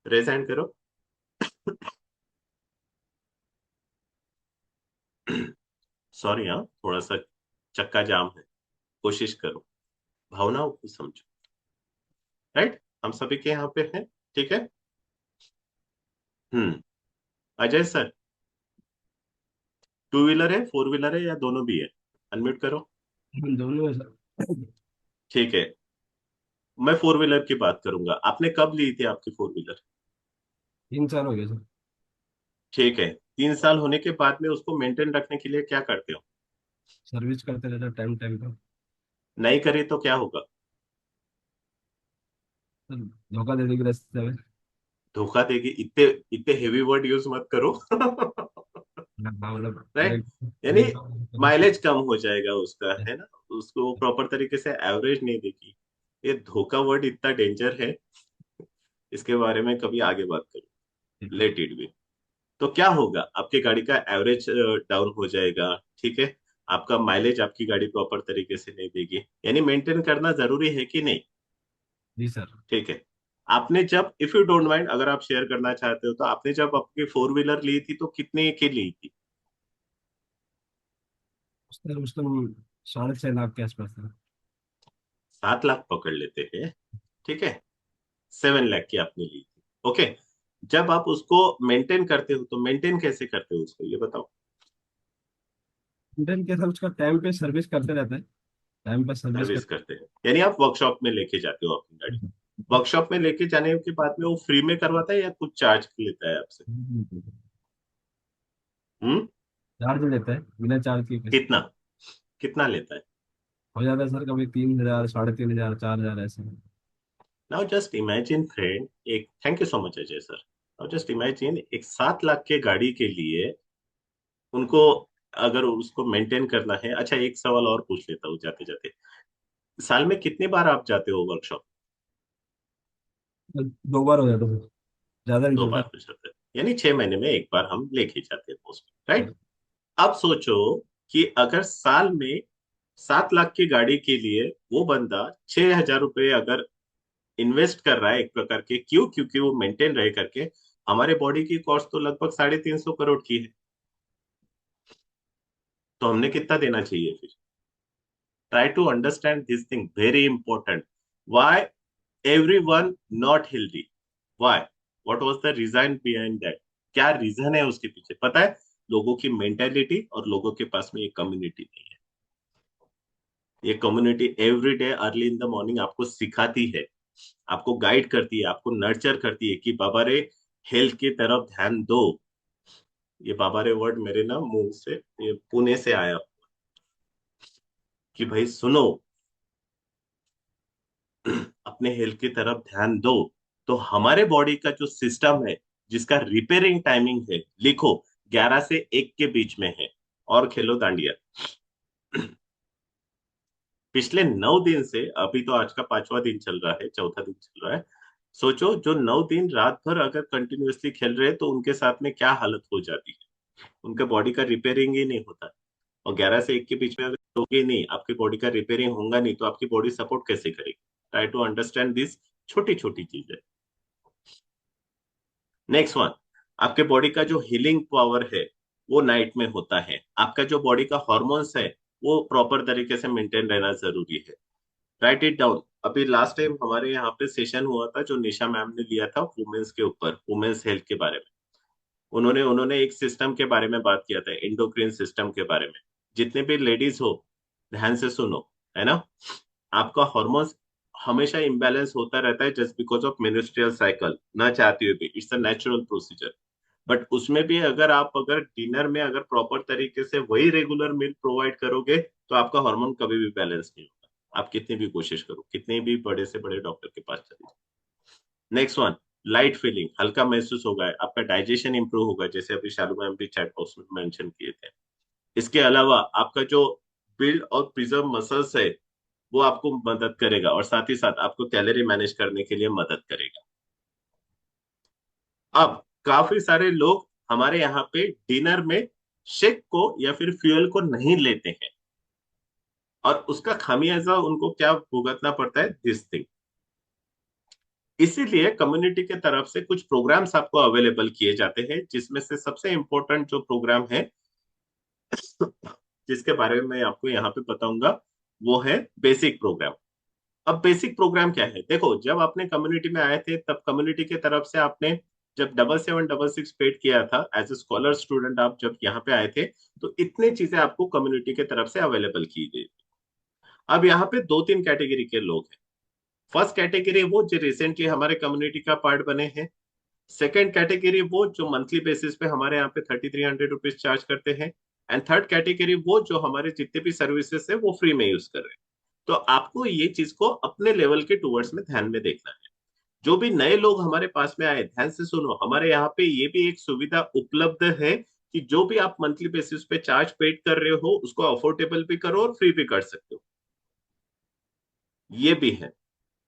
रेज हैंड करो। सॉरी हाँ, थोड़ा सा चक्का जाम है, कोशिश करो, भावनाओं को समझो। राइट, हम सभी के यहाँ पे हैं, ठीक है। अजय सर, टू व्हीलर है फोर व्हीलर है या दोनों भी है? अनम्यूट करो। दोनों है सर। ठीक है, मैं फोर व्हीलर की बात करूंगा। आपने कब ली थी आपकी फोर व्हीलर? 3 साल हो गए सर। ठीक है, 3 साल होने के बाद में उसको मेंटेन रखने के लिए क्या करते हो? सर्विस करते रहते टाइम टाइम पर। नहीं करे तो क्या होगा? सर धोखा दे देगी रास्ते में। धोखा देगी? इतने इतने हेवी वर्ड यूज मत करो। मतलब राइट, यानी माइलेज कम हो जाएगा उसका, है ना, उसको प्रॉपर तरीके से एवरेज नहीं देगी। ये धोखा वर्ड इतना डेंजर है, इसके बारे में कभी आगे बात करो, लेट इट बी। तो क्या होगा, आपकी गाड़ी का एवरेज डाउन हो जाएगा, ठीक है। आपका माइलेज आपकी गाड़ी प्रॉपर तरीके से नहीं देगी, यानी मेंटेन करना जरूरी है कि नहीं? जी सर। ठीक है। आपने जब, इफ यू डोंट माइंड अगर आप शेयर करना चाहते हो, तो आपने जब अपनी फोर व्हीलर ली थी तो कितने की ली थी? सर उस टाइम 6.5 लाख के आसपास था। 7 लाख पकड़ लेते हैं, ठीक है। 7 लाख की आपने ली थी, ओके। जब आप उसको मेंटेन करते हो तो मेंटेन कैसे करते हो उसको, ये बताओ। इंडियन के सर उसका टाइम पे सर्विस करते रहते हैं। टाइम पे सर्विस सर्विस करते करते हैं, यानी आप वर्कशॉप में लेके जाते हो अपनी गाड़ी। वर्कशॉप में लेके जाने के बाद में वो फ्री में करवाता है या कुछ चार्ज लेता है आपसे? हम्म। चार्ज लेते हैं बिना चार्ज के कैसे। कितना कितना लेता है? हो जाता है सर कभी 3,000 3,500 4,000 ऐसे। नाउ जस्ट इमेजिन फ्रेंड, एक, thank you so much Ajay sir. Now just imagine एक 7 लाख के गाड़ी के लिए उनको अगर उसको मेंटेन करना है। अच्छा, एक सवाल और पूछ लेता हूँ जाते जाते, साल में कितनी बार आप जाते हो वर्कशॉप? 2 बार हो जाता है सर। ज्यादा नहीं 2 बार चलता। हो जाते हैं, यानी 6 महीने में एक बार हम लेके जाते हैं पोस्ट, राइट। अब सोचो कि अगर साल में 7 लाख की गाड़ी के लिए वो बंदा 6,000 रुपये अगर इन्वेस्ट कर रहा है एक प्रकार के, क्यों? क्योंकि वो मेंटेन रहे करके। हमारे बॉडी की कॉस्ट तो लगभग 350 करोड़ की है, तो हमने कितना देना चाहिए फिर? Try to understand this thing, very important. Why everyone not healthy? Why? What was the reason behind that? क्या रीजन है उसके पीछे, पता है? लोगों की मेंटेलिटी, और लोगों के पास में ये कम्युनिटी नहीं है। ये community every day early in the morning आपको सिखाती है, आपको गाइड करती है, आपको नर्चर करती है कि बाबा रे, हेल्थ की तरफ ध्यान दो। ये बाबा रे वर्ड मेरे ना मुंह से, ये पुणे से आया, कि भाई सुनो, अपने हेल्थ की तरफ ध्यान दो। तो हमारे बॉडी का जो सिस्टम है, जिसका रिपेयरिंग टाइमिंग है, लिखो, 11 से 1 के बीच में है। और खेलो दांडिया। पिछले 9 दिन से, अभी तो आज का 5वां दिन चल रहा है, चौथा दिन चल रहा है। सोचो, जो 9 दिन रात भर अगर कंटिन्यूअसली खेल रहे हैं तो उनके साथ में क्या हालत हो जाती है। उनके बॉडी का रिपेयरिंग ही नहीं होता। और 11 से 1 के बीच में अगर सोगे नहीं, आपकी बॉडी का रिपेयरिंग होगा नहीं, तो आपकी बॉडी सपोर्ट कैसे करेगी? ट्राई टू अंडरस्टैंड दिस छोटी छोटी चीजें। नेक्स्ट वन, आपके बॉडी का जो हीलिंग पावर है वो नाइट में होता है। आपका जो बॉडी का हॉर्मोन्स है वो प्रॉपर तरीके से मेंटेन रहना जरूरी है। Write it down. अभी लास्ट टाइम हमारे यहाँ पे सेशन हुआ था जो निशा मैम ने लिया था वुमेन्स के ऊपर, वुमेन्स हेल्थ के बारे में। उन्होंने एक सिस्टम के बारे में बात किया था, एंडोक्रिन सिस्टम के बारे में। जितने भी लेडीज हो ध्यान से सुनो, है ना। आपका हार्मोन्स हमेशा इम्बैलेंस होता रहता है just because of menstrual cycle, ना चाहते हुए भी। It's a natural procedure. But उसमें भी अगर डिनर में अगर प्रॉपर तरीके से वही रेगुलर मील प्रोवाइड करोगे तो आपका हार्मोन कभी भी बैलेंस नहीं होगा, आप कितनी भी कोशिश करो, कितने भी बड़े से बड़े डॉक्टर के पास चले जाओ। नेक्स्ट वन, लाइट फीलिंग, हल्का महसूस होगा, आपका डाइजेशन इंप्रूव होगा, जैसे अभी शालू मैम भी चैट बॉक्स में मेंशन किए थे। इसके अलावा आपका जो बिल्ड और प्रिजर्व मसल्स है वो आपको मदद करेगा, और साथ ही साथ आपको कैलोरी मैनेज करने के लिए मदद करेगा। अब काफी सारे लोग हमारे यहाँ पे डिनर में शेक को या फिर फ्यूल को नहीं लेते हैं, और उसका खामियाजा उनको क्या भुगतना पड़ता है, दिस थिंग। इसीलिए कम्युनिटी के तरफ से कुछ प्रोग्राम्स आपको अवेलेबल किए जाते हैं, जिसमें से सबसे इंपॉर्टेंट जो प्रोग्राम है जिसके बारे में मैं आपको यहाँ पे बताऊंगा वो है बेसिक प्रोग्राम। अब बेसिक प्रोग्राम क्या है, देखो जब आपने कम्युनिटी में आए थे तब कम्युनिटी की तरफ से आपने जब 7766 पेड किया था एज ए स्कॉलर स्टूडेंट, आप जब यहाँ पे आए थे तो इतने चीजें आपको कम्युनिटी की तरफ से अवेलेबल की गई। अब यहाँ पे दो तीन कैटेगरी के लोग हैं। फर्स्ट कैटेगरी वो जो रिसेंटली हमारे कम्युनिटी का पार्ट बने हैं। सेकेंड कैटेगरी वो जो मंथली बेसिस पे हमारे यहाँ पे 3300 रुपीज चार्ज करते हैं। एंड थर्ड कैटेगरी वो जो हमारे जितने भी सर्विसेज है वो फ्री में यूज कर रहे हैं। तो आपको ये चीज को अपने लेवल के टूवर्ड्स में ध्यान में देखना है। जो भी नए लोग हमारे पास में आए ध्यान से सुनो, हमारे यहाँ पे ये भी एक सुविधा उपलब्ध है कि जो भी आप मंथली बेसिस पे चार्ज पेड कर रहे हो उसको अफोर्डेबल भी करो और फ्री भी कर सकते हो, ये भी है।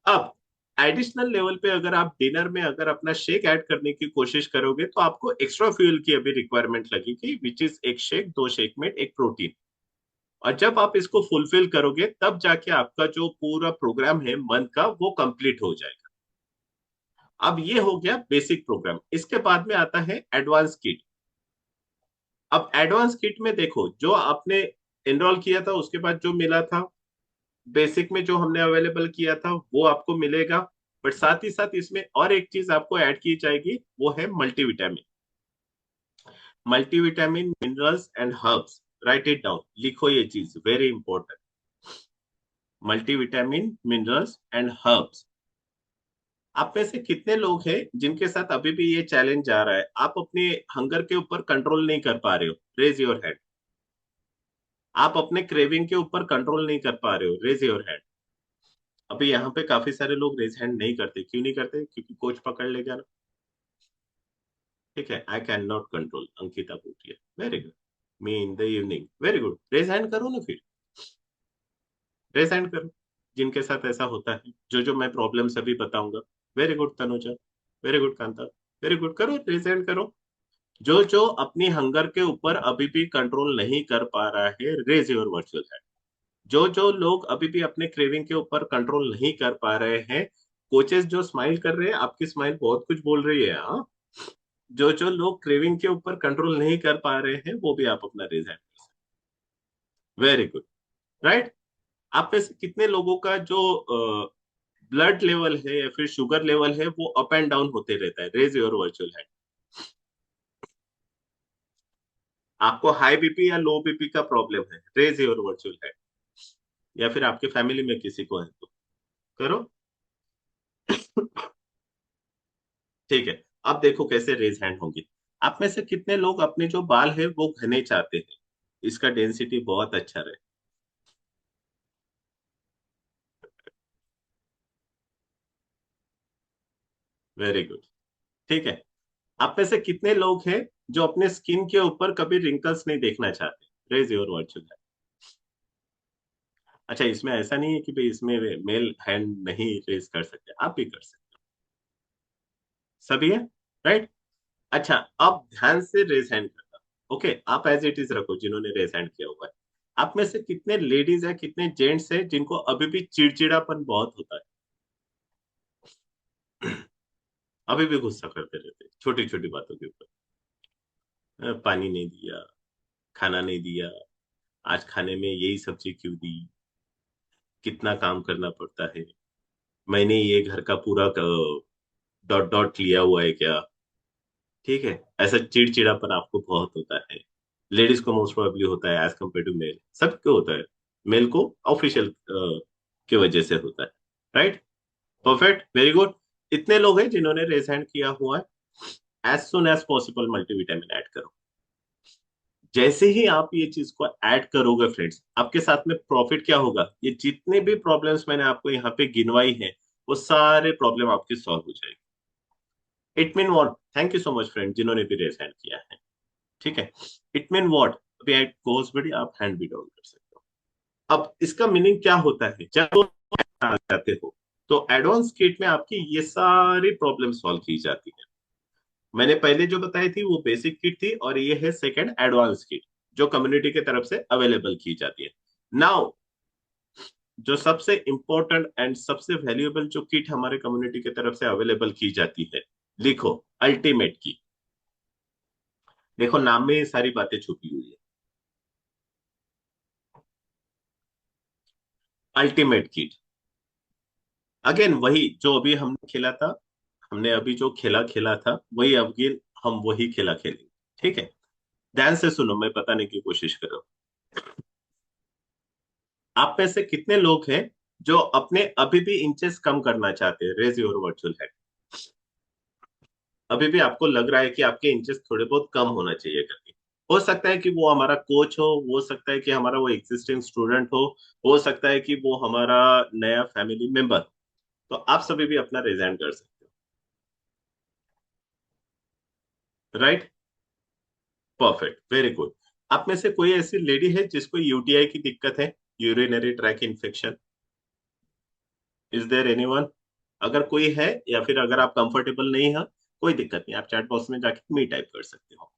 अब एडिशनल लेवल पे अगर आप डिनर में अगर अपना शेक ऐड करने की कोशिश करोगे तो आपको एक्स्ट्रा फ्यूल की अभी रिक्वायरमेंट लगेगी, विच इज एक शेक, दो शेक में एक प्रोटीन। और जब आप इसको फुलफिल करोगे तब जाके आपका जो पूरा प्रोग्राम है मंथ का वो कंप्लीट हो जाएगा। अब ये हो गया बेसिक प्रोग्राम। इसके बाद में आता है एडवांस किट। अब एडवांस किट में देखो जो आपने एनरोल किया था उसके बाद जो मिला था, बेसिक में जो हमने अवेलेबल किया था वो आपको मिलेगा। बट साथ ही साथ इसमें और एक चीज आपको ऐड की जाएगी, वो है multivitamin. Multivitamin, minerals and herbs, right it down, लिखो ये चीज, very important. Multivitamin, minerals and herbs. आप में से कितने लोग हैं जिनके साथ अभी भी ये चैलेंज जा रहा है, आप अपने हंगर के ऊपर कंट्रोल नहीं कर पा रहे हो, रेज योर हैंड। आप अपने क्रेविंग के ऊपर कंट्रोल नहीं कर पा रहे हो, रेज योर हैंड। अभी यहाँ पे काफी सारे लोग रेज हैंड नहीं करते, क्यों नहीं करते, क्योंकि कोच पकड़ लेगा ना। ठीक है, I can not control, Ankita पूछिए, very good. Me in the evening, very good, raise hand करो ना फिर, रेज हैंड करो जिनके साथ ऐसा होता है, जो जो मैं प्रॉब्लम अभी बताऊंगा। Very good Tanuja, very good Kanta, very good, करो रेज हैंड करो। जो जो अपनी हंगर के ऊपर अभी भी कंट्रोल नहीं कर पा रहा है, रेज योर वर्चुअल हैंड। जो जो लोग अभी भी अपने क्रेविंग के ऊपर कंट्रोल नहीं कर पा रहे हैं, कोचेस जो स्माइल कर रहे हैं, आपकी स्माइल बहुत कुछ बोल रही है, हाँ। जो जो लोग क्रेविंग के ऊपर कंट्रोल नहीं कर पा रहे हैं वो भी आप अपना रेज हैंड कर सकते हैं, वेरी गुड, राइट। आप में से कितने लोगों का जो ब्लड लेवल है या फिर शुगर लेवल है वो अप एंड डाउन होते रहता है, रेज योर वर्चुअल हैंड। आपको हाई बीपी या लो बीपी का प्रॉब्लम है, रेज योर वर्चुअल हैंड। या फिर आपके फैमिली में किसी को है तो करो। ठीक है, अब देखो कैसे रेज हैंड होंगी। आप में से कितने लोग अपने जो बाल है वो घने चाहते हैं, इसका डेंसिटी बहुत अच्छा रहे। वेरी गुड, ठीक है। आप में से कितने लोग हैं जो अपने स्किन के ऊपर कभी रिंकल्स नहीं देखना चाहते, रेज योर वर्चुअल हैंड। अच्छा, इसमें ऐसा नहीं है कि भाई इसमें मेल हैंड नहीं रेज कर सकते, आप भी कर सकते हो, सभी है, राइट। अच्छा, अब ध्यान से रेज हैंड करना। ओके, आप एज इट इज रखो जिन्होंने रेज हैंड किया हुआ है। आप में से कितने लेडीज है, कितने जेंट्स है जिनको अभी भी चिड़चिड़ापन बहुत होता है, अभी भी गुस्सा करते रहते छोटी छोटी बातों के ऊपर। पानी नहीं दिया, खाना नहीं दिया, आज खाने में यही सब्जी क्यों दी, कितना काम करना पड़ता है, मैंने ये घर का पूरा डॉट डॉट लिया हुआ है क्या। ठीक है, ऐसा चिड़चिड़ापन आपको बहुत होता है। लेडीज को मोस्ट प्रोबेबली होता है एज कम्पेयर टू मेल, सबको होता है। मेल को ऑफिशियल की वजह से होता है। Right, perfect, very good. इतने लोग हैं जिन्होंने रेज हैंड किया हुआ है। As soon as possible multivitamin add करो। जैसे ही आप ये चीज को ऐड करोगे फ्रेंड्स, आपके साथ में प्रॉफिट क्या होगा, ये जितने भी प्रॉब्लम्स मैंने आपको यहाँ पे गिनवाई है वो सारे प्रॉब्लम आपके सॉल्व हो जाएंगे। It mean what, thank you so much friend जिन्होंने भी रेज हैंड किया है। ठीक है, इट मीन वॉट, अभी एट कोर्स बड़ी आप हैंड भी डाउन कर सकते हो। अब इसका मीनिंग क्या होता है, जब आप जाते हो तो एडवांस किट में आपकी ये सारी प्रॉब्लम सॉल्व की जाती है। मैंने पहले जो बताई थी वो बेसिक किट थी, और ये है सेकंड एडवांस किट जो कम्युनिटी की तरफ से अवेलेबल की जाती है। नाउ जो सबसे इंपॉर्टेंट एंड सबसे वैल्यूएबल जो किट हमारे कम्युनिटी की तरफ से अवेलेबल की जाती है, लिखो अल्टीमेट की। देखो नाम में ये सारी बातें छुपी हुई है। अल्टीमेट किट, अगेन वही जो अभी हमने खेला था, हमने अभी जो खेला खेला था वही अगेन हम वही खेला खेलेंगे। ठीक है, ध्यान से सुनो, मैं बताने की कोशिश कर रहा हूँ। आप में से कितने लोग हैं जो अपने अभी भी इंचेस कम करना चाहते हैं, रेज योर वर्चुअल हैंड। अभी भी आपको लग रहा है कि आपके इंचेस थोड़े बहुत कम होना चाहिए करके। हो सकता है कि वो हमारा कोच हो सकता है कि हमारा वो एग्जिस्टिंग स्टूडेंट हो सकता है कि वो हमारा नया फैमिली मेंबर। तो आप सभी भी अपना रिजाइन कर सकते हो। Right, perfect, very good. आप में से कोई ऐसी लेडी है जिसको यूटीआई की दिक्कत है, urinary track infection? Is there anyone? अगर कोई है या फिर अगर आप कंफर्टेबल नहीं है, कोई दिक्कत नहीं, आप चैट बॉक्स में जाके मी टाइप कर सकते हो।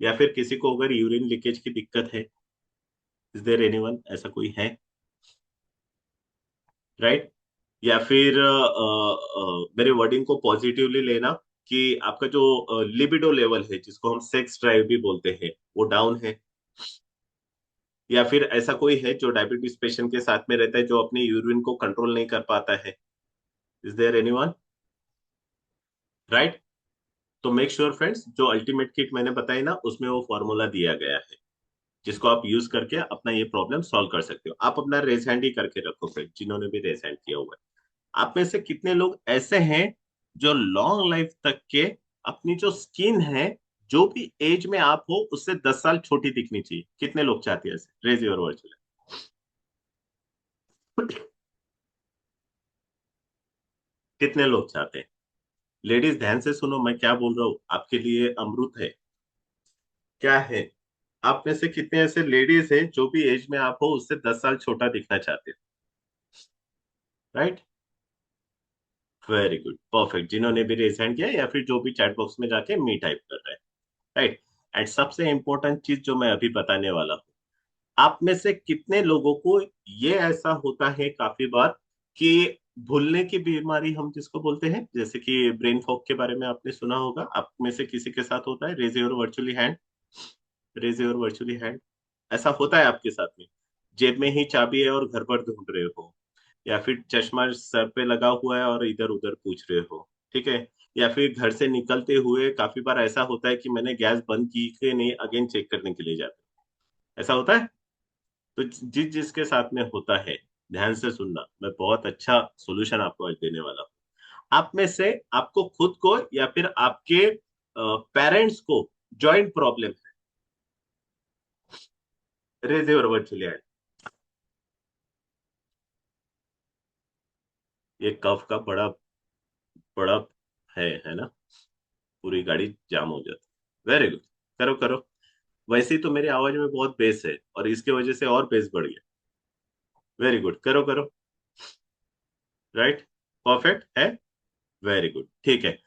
या फिर किसी को अगर यूरिन लीकेज की दिक्कत है, इज देयर एनीवन, ऐसा कोई है? राइट, या फिर मेरे वर्डिंग को पॉजिटिवली लेना कि आपका जो लिबिडो लेवल है जिसको हम सेक्स ड्राइव भी बोलते हैं वो डाउन है। या फिर ऐसा कोई है जो डायबिटीज पेशेंट के साथ में रहता है जो अपने यूरिन को कंट्रोल नहीं कर पाता है? Is there anyone? राइट, तो मेक श्योर फ्रेंड्स जो अल्टीमेट किट मैंने बताई ना उसमें वो फॉर्मूला दिया गया है जिसको आप यूज करके अपना ये प्रॉब्लम सॉल्व कर सकते हो। आप अपना रेज हैंड ही करके रखो फ्रेंड जिन्होंने भी रेज हैंड किया हुआ है। आप में से कितने लोग ऐसे हैं जो लॉन्ग लाइफ तक के अपनी जो स्किन है, जो भी एज में आप हो उससे 10 साल छोटी दिखनी चाहिए? कितने लोग चाहते हैं ऐसे, रेज योर वर्चुअल। कितने लोग चाहते हैं? लेडीज ध्यान से सुनो मैं क्या बोल रहा हूँ, आपके लिए अमृत है। क्या है, आप में से कितने ऐसे लेडीज हैं जो भी एज में आप हो उससे 10 साल छोटा दिखना चाहते हैं? राइट, वेरी गुड, परफेक्ट, जिन्होंने भी रेज हैंड किया या फिर जो भी चैट बॉक्स में जाके मी टाइप कर रहे हैं। राइट, एंड सबसे इंपॉर्टेंट चीज जो मैं अभी बताने वाला हूँ, आप में से कितने लोगों को ये ऐसा होता है काफी बार कि भूलने की बीमारी हम जिसको बोलते हैं, जैसे कि ब्रेन फॉग के बारे में आपने सुना होगा, आप में से किसी के साथ होता है? Raise your virtually hand, raise your virtually hand. ऐसा होता है आपके साथ में? जेब में ही चाबी है और घर पर ढूंढ रहे हो, या फिर चश्मा सर पे लगा हुआ है और इधर उधर पूछ रहे हो। ठीक है, या फिर घर से निकलते हुए काफी बार ऐसा होता है कि मैंने गैस बंद की कि नहीं अगेन चेक करने के लिए जाते हो। ऐसा होता है? तो जिस जिसके साथ में होता है, ध्यान से सुनना, मैं बहुत अच्छा सॉल्यूशन आपको आज देने वाला हूँ। आप में से आपको खुद को या फिर आपके पेरेंट्स को जॉइंट प्रॉब्लम है, रेज योर वर्चुअली हैंड। ये कफ का बड़ा बड़ा है ना, पूरी गाड़ी जाम हो जाती। वेरी गुड, करो करो। वैसे ही तो मेरी आवाज में बहुत बेस है और इसकी वजह से और बेस बढ़ गया। वेरी गुड, करो करो। राइट, परफेक्ट है, वेरी गुड, ठीक है।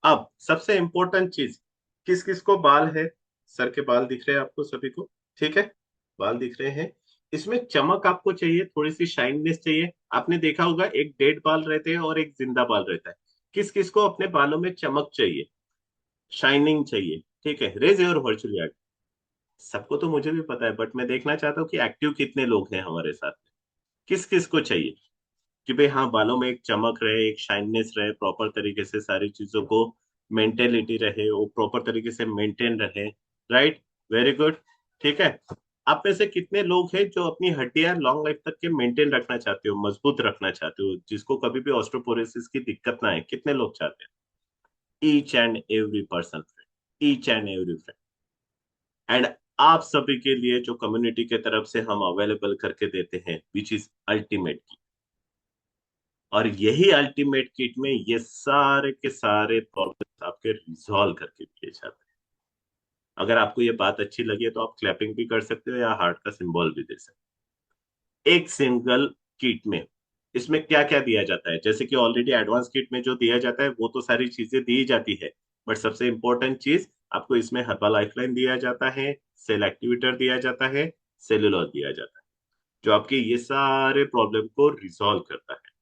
अब सबसे इंपॉर्टेंट चीज, किस किस को बाल है? सर के बाल दिख रहे हैं आपको सभी को? ठीक है, बाल दिख रहे हैं। इसमें चमक आपको चाहिए, थोड़ी सी शाइननेस चाहिए। आपने देखा होगा एक डेड बाल रहते हैं और एक जिंदा बाल रहता है। किस किस को अपने बालों में चमक चाहिए, शाइनिंग चाहिए, ठीक है, रेज योर वर्चुअल। सबको तो मुझे भी पता है, बट मैं देखना चाहता हूँ कि एक्टिव कितने लोग हैं हमारे साथ में, किस किस को चाहिए कि भाई हाँ बालों में एक चमक रहे, एक शाइननेस रहे, प्रॉपर तरीके से सारी चीजों को मेंटेलिटी रहे, वो प्रॉपर तरीके से मेंटेन रहे। Right, very good. ठीक है, आप में से कितने लोग हैं जो अपनी हड्डियां लॉन्ग लाइफ तक के मेंटेन रखना चाहते हो, मजबूत रखना चाहते हो, जिसको कभी भी ऑस्टियोपोरोसिस की दिक्कत ना आए, कितने लोग चाहते हैं? Each and every person friend, each and every friend. And आप सभी के लिए जो कम्युनिटी के तरफ से हम अवेलेबल करके देते हैं, विच इज अल्टीमेट किट। और यही अल्टीमेट किट में ये सारे के सारे प्रॉब्लम्स आपके रिजॉल्व करके दिए जाते हैं। अगर आपको ये बात अच्छी लगी है तो आप क्लैपिंग भी कर सकते हो या हार्ट का सिंबल भी दे सकते हो। एक सिंगल किट में इसमें क्या क्या दिया जाता है, जैसे कि ऑलरेडी एडवांस किट में जो दिया जाता है वो तो सारी चीजें दी जाती है, बट सबसे इंपॉर्टेंट चीज आपको इसमें हर्बल लाइफलाइन दिया जाता है, सेल एक्टिवेटर दिया जाता है, सेलुलर दिया जाता है, जो आपके ये सारे प्रॉब्लम को रिजॉल्व करता है।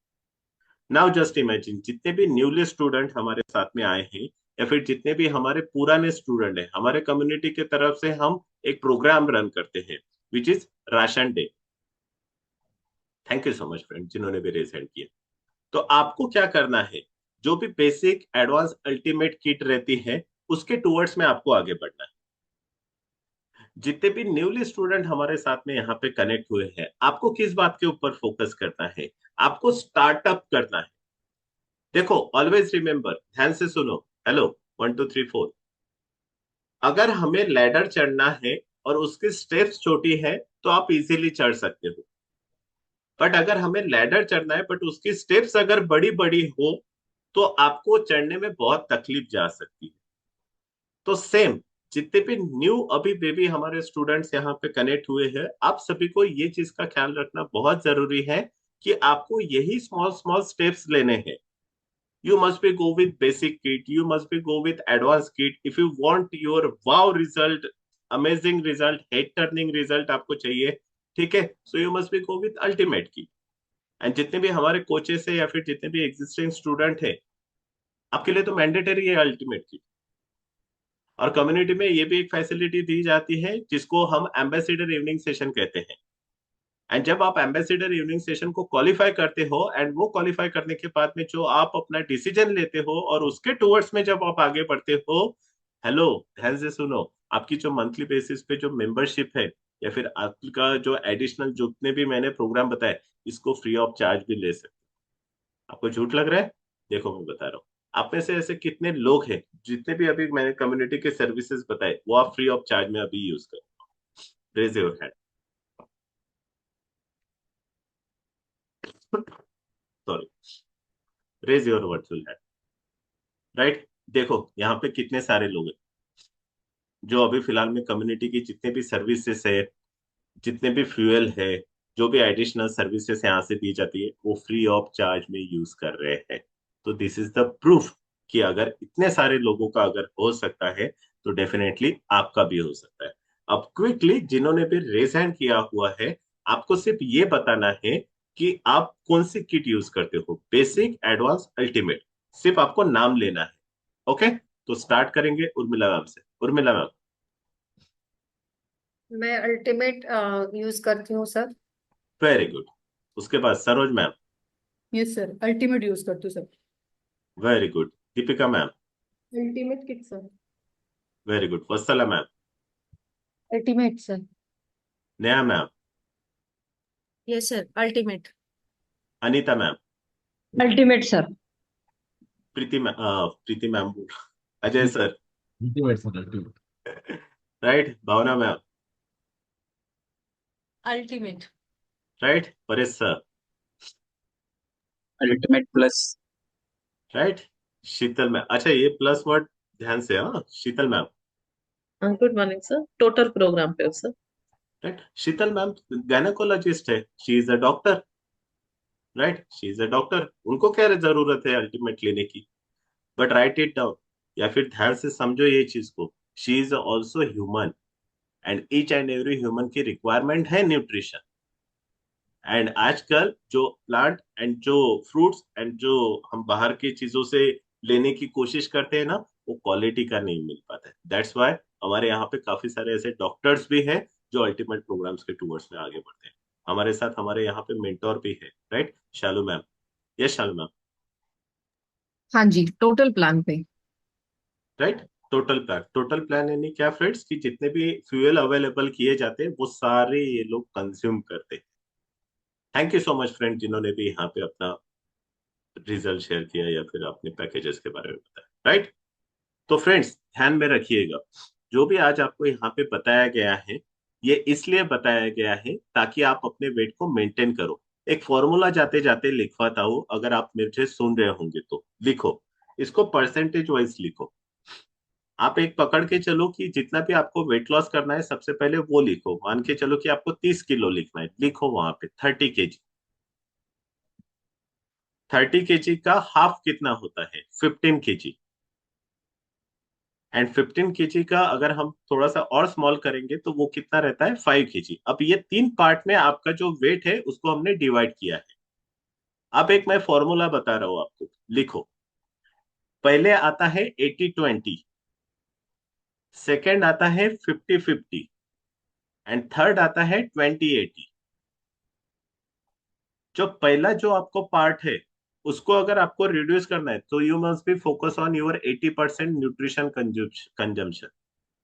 नाउ जस्ट इमेजिन, जितने भी न्यूली स्टूडेंट हमारे साथ में आए हैं या फिर जितने भी हमारे पुराने स्टूडेंट हैं, हमारे कम्युनिटी के तरफ से हम एक प्रोग्राम रन करते हैं which is ration day. Thank you so much friend जिन्होंने भी रेज हैंड किया। तो आपको क्या करना है, जो भी बेसिक एडवांस अल्टीमेट किट रहती है उसके टूवर्ड्स में आपको आगे बढ़ना है। जितने भी न्यूली स्टूडेंट हमारे साथ में यहाँ पे कनेक्ट हुए हैं, आपको किस बात के ऊपर फोकस करना है? आपको स्टार्टअप करना है। देखो, ऑलवेज रिमेंबर, ध्यान से सुनो। हेलो, 1 2 3 4। अगर हमें लैडर चढ़ना है और उसकी स्टेप्स छोटी है तो आप इजीली चढ़ सकते हो, बट अगर हमें लैडर चढ़ना है बट उसकी स्टेप्स अगर बड़ी बड़ी हो तो आपको चढ़ने में बहुत तकलीफ जा सकती है। तो सेम, जितने भी न्यू अभी बेबी हमारे स्टूडेंट्स यहाँ पे कनेक्ट हुए हैं, आप सभी को ये चीज का ख्याल रखना बहुत जरूरी है कि आपको यही स्मॉल स्मॉल स्टेप्स लेने हैं। You must be go with basic kit, you must be go with advanced kit if you want your wow result, amazing result, head turning result आपको चाहिए, ठीक है, so you must be go with ultimate kit। And जितने भी हमारे coaches है या फिर जितने भी एग्जिस्टिंग स्टूडेंट है, आपके लिए तो मैंडेटरी है अल्टीमेट किट। और कम्युनिटी में ये भी एक फैसिलिटी दी जाती है जिसको हम एम्बेसडर इवनिंग सेशन कहते हैं। एंड जब आप एम्बेसडर इवनिंग सेशन को क्वालिफाई करते हो एंड वो क्वालिफाई करने के बाद में जो आप अपना डिसीजन लेते हो और उसके टूवर्ड्स में जब आप आगे बढ़ते हो, हेलो, ध्यान से सुनो, आपकी जो मंथली बेसिस पे जो मेंबरशिप है या फिर आपका जो एडिशनल जितने भी मैंने प्रोग्राम बताए, इसको फ्री ऑफ चार्ज भी ले सकते हो। आपको झूठ लग रहा है? देखो मैं बता रहा हूँ, आप में से ऐसे कितने लोग हैं जितने भी अभी मैंने कम्युनिटी के सर्विसेज बताए वो आप फ्री ऑफ चार्ज में अभी यूज करो? Raise your hand. Sorry, raise your virtual hand. Right, देखो यहाँ पे कितने सारे लोग हैं जो अभी फिलहाल में कम्युनिटी की जितने भी सर्विसेज है, जितने भी फ्यूल है, जो भी एडिशनल सर्विसेज यहाँ से दी जाती है वो फ्री ऑफ चार्ज में यूज कर रहे हैं। तो दिस इज द प्रूफ कि अगर इतने सारे लोगों का अगर हो सकता है तो डेफिनेटली आपका भी हो सकता है। अब क्विकली जिन्होंने भी रेज हैंड किया हुआ है, आपको सिर्फ ये बताना है कि आप कौन सी किट यूज करते हो, बेसिक, एडवांस, अल्टीमेट, सिर्फ आपको नाम लेना है। ओके, तो स्टार्ट करेंगे उर्मिला मैम से। उर्मिला मैम। मैं अल्टीमेट यूज करती हूँ सर। Very good. उसके बाद Saroj ma'am. Yes sir, ultimate use करते हो sir. Very good. Deepika ma'am. Ultimate kit sir. Very good. Vatsala ma'am. Ultimate sir. Neha ma'am. Yes sir, ultimate. Anita ma'am. Ultimate sir. Preeti ma'am, Ajay sir. Ultimate sir, ultimate. Right, Bhavna ma'am. Ultimate. Right, Paresh sir. Ultimate plus. Right, Sheetal ma'am. अच्छा, ये plus word ध्यान से, हाँ, Sheetal ma'am. Good morning sir, total programme पे हो sir. Right, Sheetal ma'am gynaecologist है, she is a doctor. Right, she is a doctor, उनको क्या जरूरत है अल्टीमेट लेने की? बट राइट इट डाउन, या फिर ध्यान से समझो ये चीज को, she is also human and each and every human की रिक्वायरमेंट है न्यूट्रिशन। एंड आजकल जो प्लांट एंड जो फ्रूट्स एंड जो हम बाहर की चीजों से लेने की कोशिश करते हैं ना, वो क्वालिटी का नहीं मिल पाता है। दैट्स वाई हमारे यहाँ पे काफी सारे ऐसे डॉक्टर्स भी हैं जो अल्टीमेट प्रोग्राम्स के टूवर्ड्स में आगे बढ़ते हैं। हमारे साथ हमारे यहाँ पे मेंटोर भी है, राइट, शालू मैम। यस शालू मैम। हाँ जी, टोटल प्लान पे। राइट। टोटल प्लान यानी क्या फ्रेंड्स, कि जितने भी फ्यूल अवेलेबल किए जाते हैं वो सारे ये लोग कंज्यूम करते हैं। Thank you so much friend जिन्होंने भी यहाँ पे अपना रिजल्ट शेयर किया या फिर अपने पैकेजेस के बारे में बताया, राइट। तो फ्रेंड्स ध्यान में रखिएगा, जो भी आज आपको यहाँ पे बताया गया है, ये इसलिए बताया गया है ताकि आप अपने वेट को मेंटेन करो। एक फॉर्मूला जाते जाते लिखवाता हूँ, अगर आप मुझे सुन रहे होंगे तो लिखो, इसको परसेंटेज वाइज लिखो। आप एक पकड़ के चलो कि जितना भी आपको वेट लॉस करना है सबसे पहले वो लिखो। मान के चलो कि आपको 30 किलो लिखना है, लिखो वहां पे 30 kg। 30 kg का हाफ कितना होता है? 15 kg। एंड 15 kg का अगर हम थोड़ा सा और स्मॉल करेंगे तो वो कितना रहता है? 5 kg। अब ये 3 पार्ट में आपका जो वेट है उसको हमने डिवाइड किया है। अब एक मैं फॉर्मूला बता रहा हूं आपको, लिखो। पहले आता है 80-20, सेकेंड आता है 50-50 एंड थर्ड आता है 20-80। जो पहला जो आपको पार्ट है उसको अगर आपको रिड्यूस करना है तो you must be focus on your 80% nutrition consumption.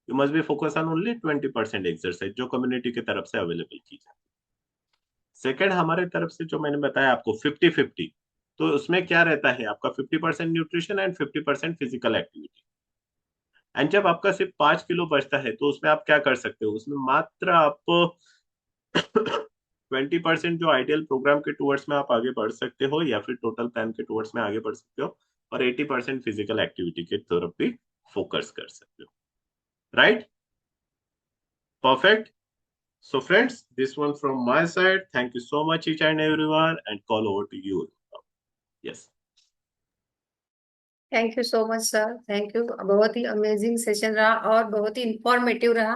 You must be focus on only 20% exercise जो कम्युनिटी की तरफ से अवेलेबल की जाए। सेकेंड हमारे तरफ से जो मैंने बताया आपको 50-50, तो उसमें क्या रहता है आपका? 50% nutrition and 50% physical activity. And जब आपका सिर्फ 5 किलो बचता है तो उसमें आप क्या कर सकते हो? उसमें मात्र आप 20% जो आइडियल प्रोग्राम के टूवर्ड्स में आप आगे बढ़ सकते हो या फिर टोटल प्लान के टूवर्ड्स में आगे बढ़ सकते हो, और 80% फिजिकल एक्टिविटी के तरफ भी फोकस कर सकते हो, right. Perfect. So friends, this one from my side. Thank you so much each and everyone and call over to you. Yes. Thank you so much sir, thank you. बहुत ही amazing session रहा और बहुत ही informative रहा,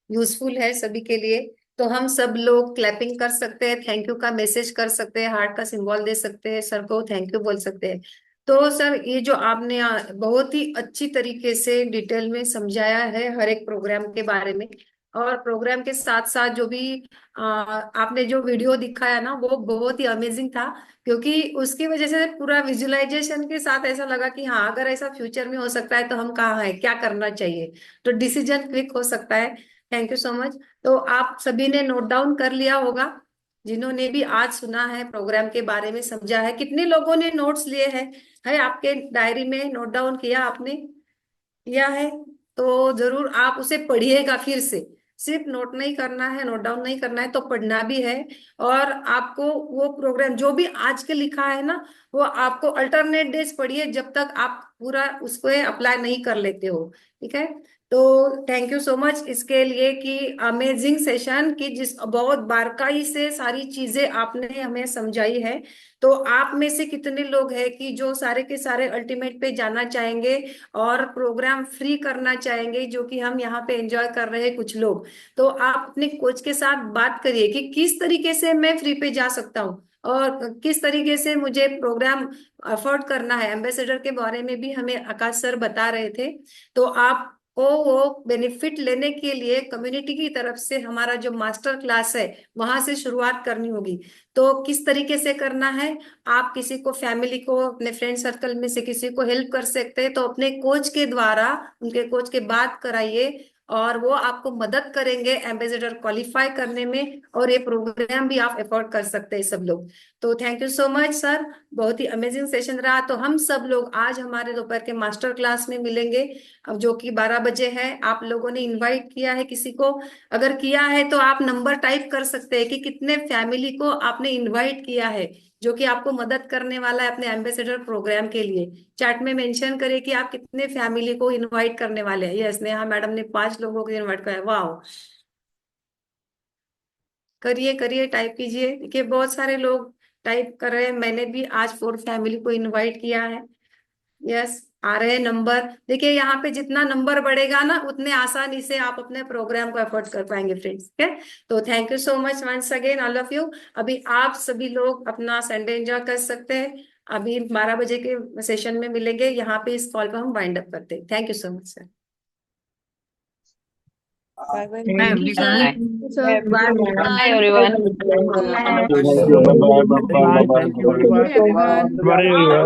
useful है सभी के लिए। तो हम सब लोग क्लैपिंग कर सकते हैं, थैंक यू का मैसेज कर सकते हैं, हार्ट का सिंबल दे सकते हैं, सर को थैंक यू बोल सकते हैं। तो सर ये जो आपने बहुत ही अच्छी तरीके से डिटेल में समझाया है हर एक प्रोग्राम के बारे में, और प्रोग्राम के साथ साथ जो भी आपने जो वीडियो दिखाया ना वो बहुत ही अमेजिंग था, क्योंकि उसकी वजह से पूरा विजुअलाइजेशन के साथ ऐसा लगा कि हाँ अगर ऐसा फ्यूचर में हो सकता है तो हम कहाँ हैं, क्या करना चाहिए, तो डिसीजन क्विक हो सकता है। Thank you so much. तो आप सभी ने नोट डाउन कर लिया होगा, जिन्होंने भी आज सुना है प्रोग्राम के बारे में समझा है। कितने लोगों ने नोट्स लिए हैं? है आपके डायरी में नोट डाउन किया आपने? किया है तो जरूर आप उसे पढ़िएगा फिर से। सिर्फ नोट नहीं करना है, नोट डाउन नहीं करना है, तो पढ़ना भी है। और आपको वो प्रोग्राम जो भी आज के लिखा है ना, वो आपको अल्टरनेट डेज पढ़िए जब तक आप पूरा उसको अप्लाई नहीं कर लेते हो। ठीक है। तो थैंक यू सो मच इसके लिए कि अमेजिंग सेशन की जिस बहुत बारकाई से सारी चीजें आपने हमें समझाई है। तो आप में से कितने लोग हैं कि जो सारे के सारे अल्टीमेट पे जाना चाहेंगे और प्रोग्राम फ्री करना चाहेंगे, जो कि हम यहाँ पे एंजॉय कर रहे हैं कुछ लोग। तो आप अपने कोच के साथ बात करिए कि किस तरीके से मैं फ्री पे जा सकता हूँ और किस तरीके से मुझे प्रोग्राम अफोर्ड करना है। एम्बेसडर के बारे में भी हमें आकाश सर बता रहे थे। तो आप को वो बेनिफिट लेने के लिए कम्युनिटी की तरफ से हमारा जो मास्टर क्लास है वहां से शुरुआत करनी होगी। तो किस तरीके से करना है? आप किसी को, फैमिली को, अपने फ्रेंड सर्कल में से किसी को हेल्प कर सकते हैं, तो अपने कोच के द्वारा उनके कोच के बात कराइए और वो आपको मदद करेंगे एम्बेसडर क्वालिफाई करने में, और ये प्रोग्राम भी आप अफोर्ड कर सकते हैं सब लोग। तो thank you so much sir, बहुत ही अमेजिंग सेशन रहा। तो हम सब लोग आज हमारे दोपहर के मास्टर क्लास में मिलेंगे, अब जो कि 12 बजे है। आप लोगों ने इनवाइट किया है किसी को? अगर किया है तो आप नंबर टाइप कर सकते हैं कि कितने फैमिली को आपने इनवाइट किया है जो कि आपको मदद करने वाला है अपने एम्बेसडर प्रोग्राम के लिए। चैट में मेंशन करिए कि आप कितने फैमिली को इनवाइट करने वाले हैं। यस, नेहा मैडम ने 5 लोगों को इनवाइट किया। वाह, करिए करिए, टाइप कीजिए। देखिए बहुत सारे लोग टाइप कर रहे हैं। मैंने भी आज 4 फैमिली को इनवाइट किया है। यस, आ रहे नंबर। देखिए यहाँ पे जितना नंबर बढ़ेगा ना उतने आसानी से आप अपने प्रोग्राम को एफोर्ड कर पाएंगे फ्रेंड्स। ठीक है, तो thank you so much once again all of you. अभी आप सभी लोग अपना संडे एंजॉय कर सकते हैं। अभी 12 बजे के सेशन में मिलेंगे, यहाँ पे इस कॉल को हम वाइंड अप करते हैं। Thank you so much sir. Bye everyone. Bye everyone. Thank you. Bye bye. Bye bye. Thank you everyone. Bye.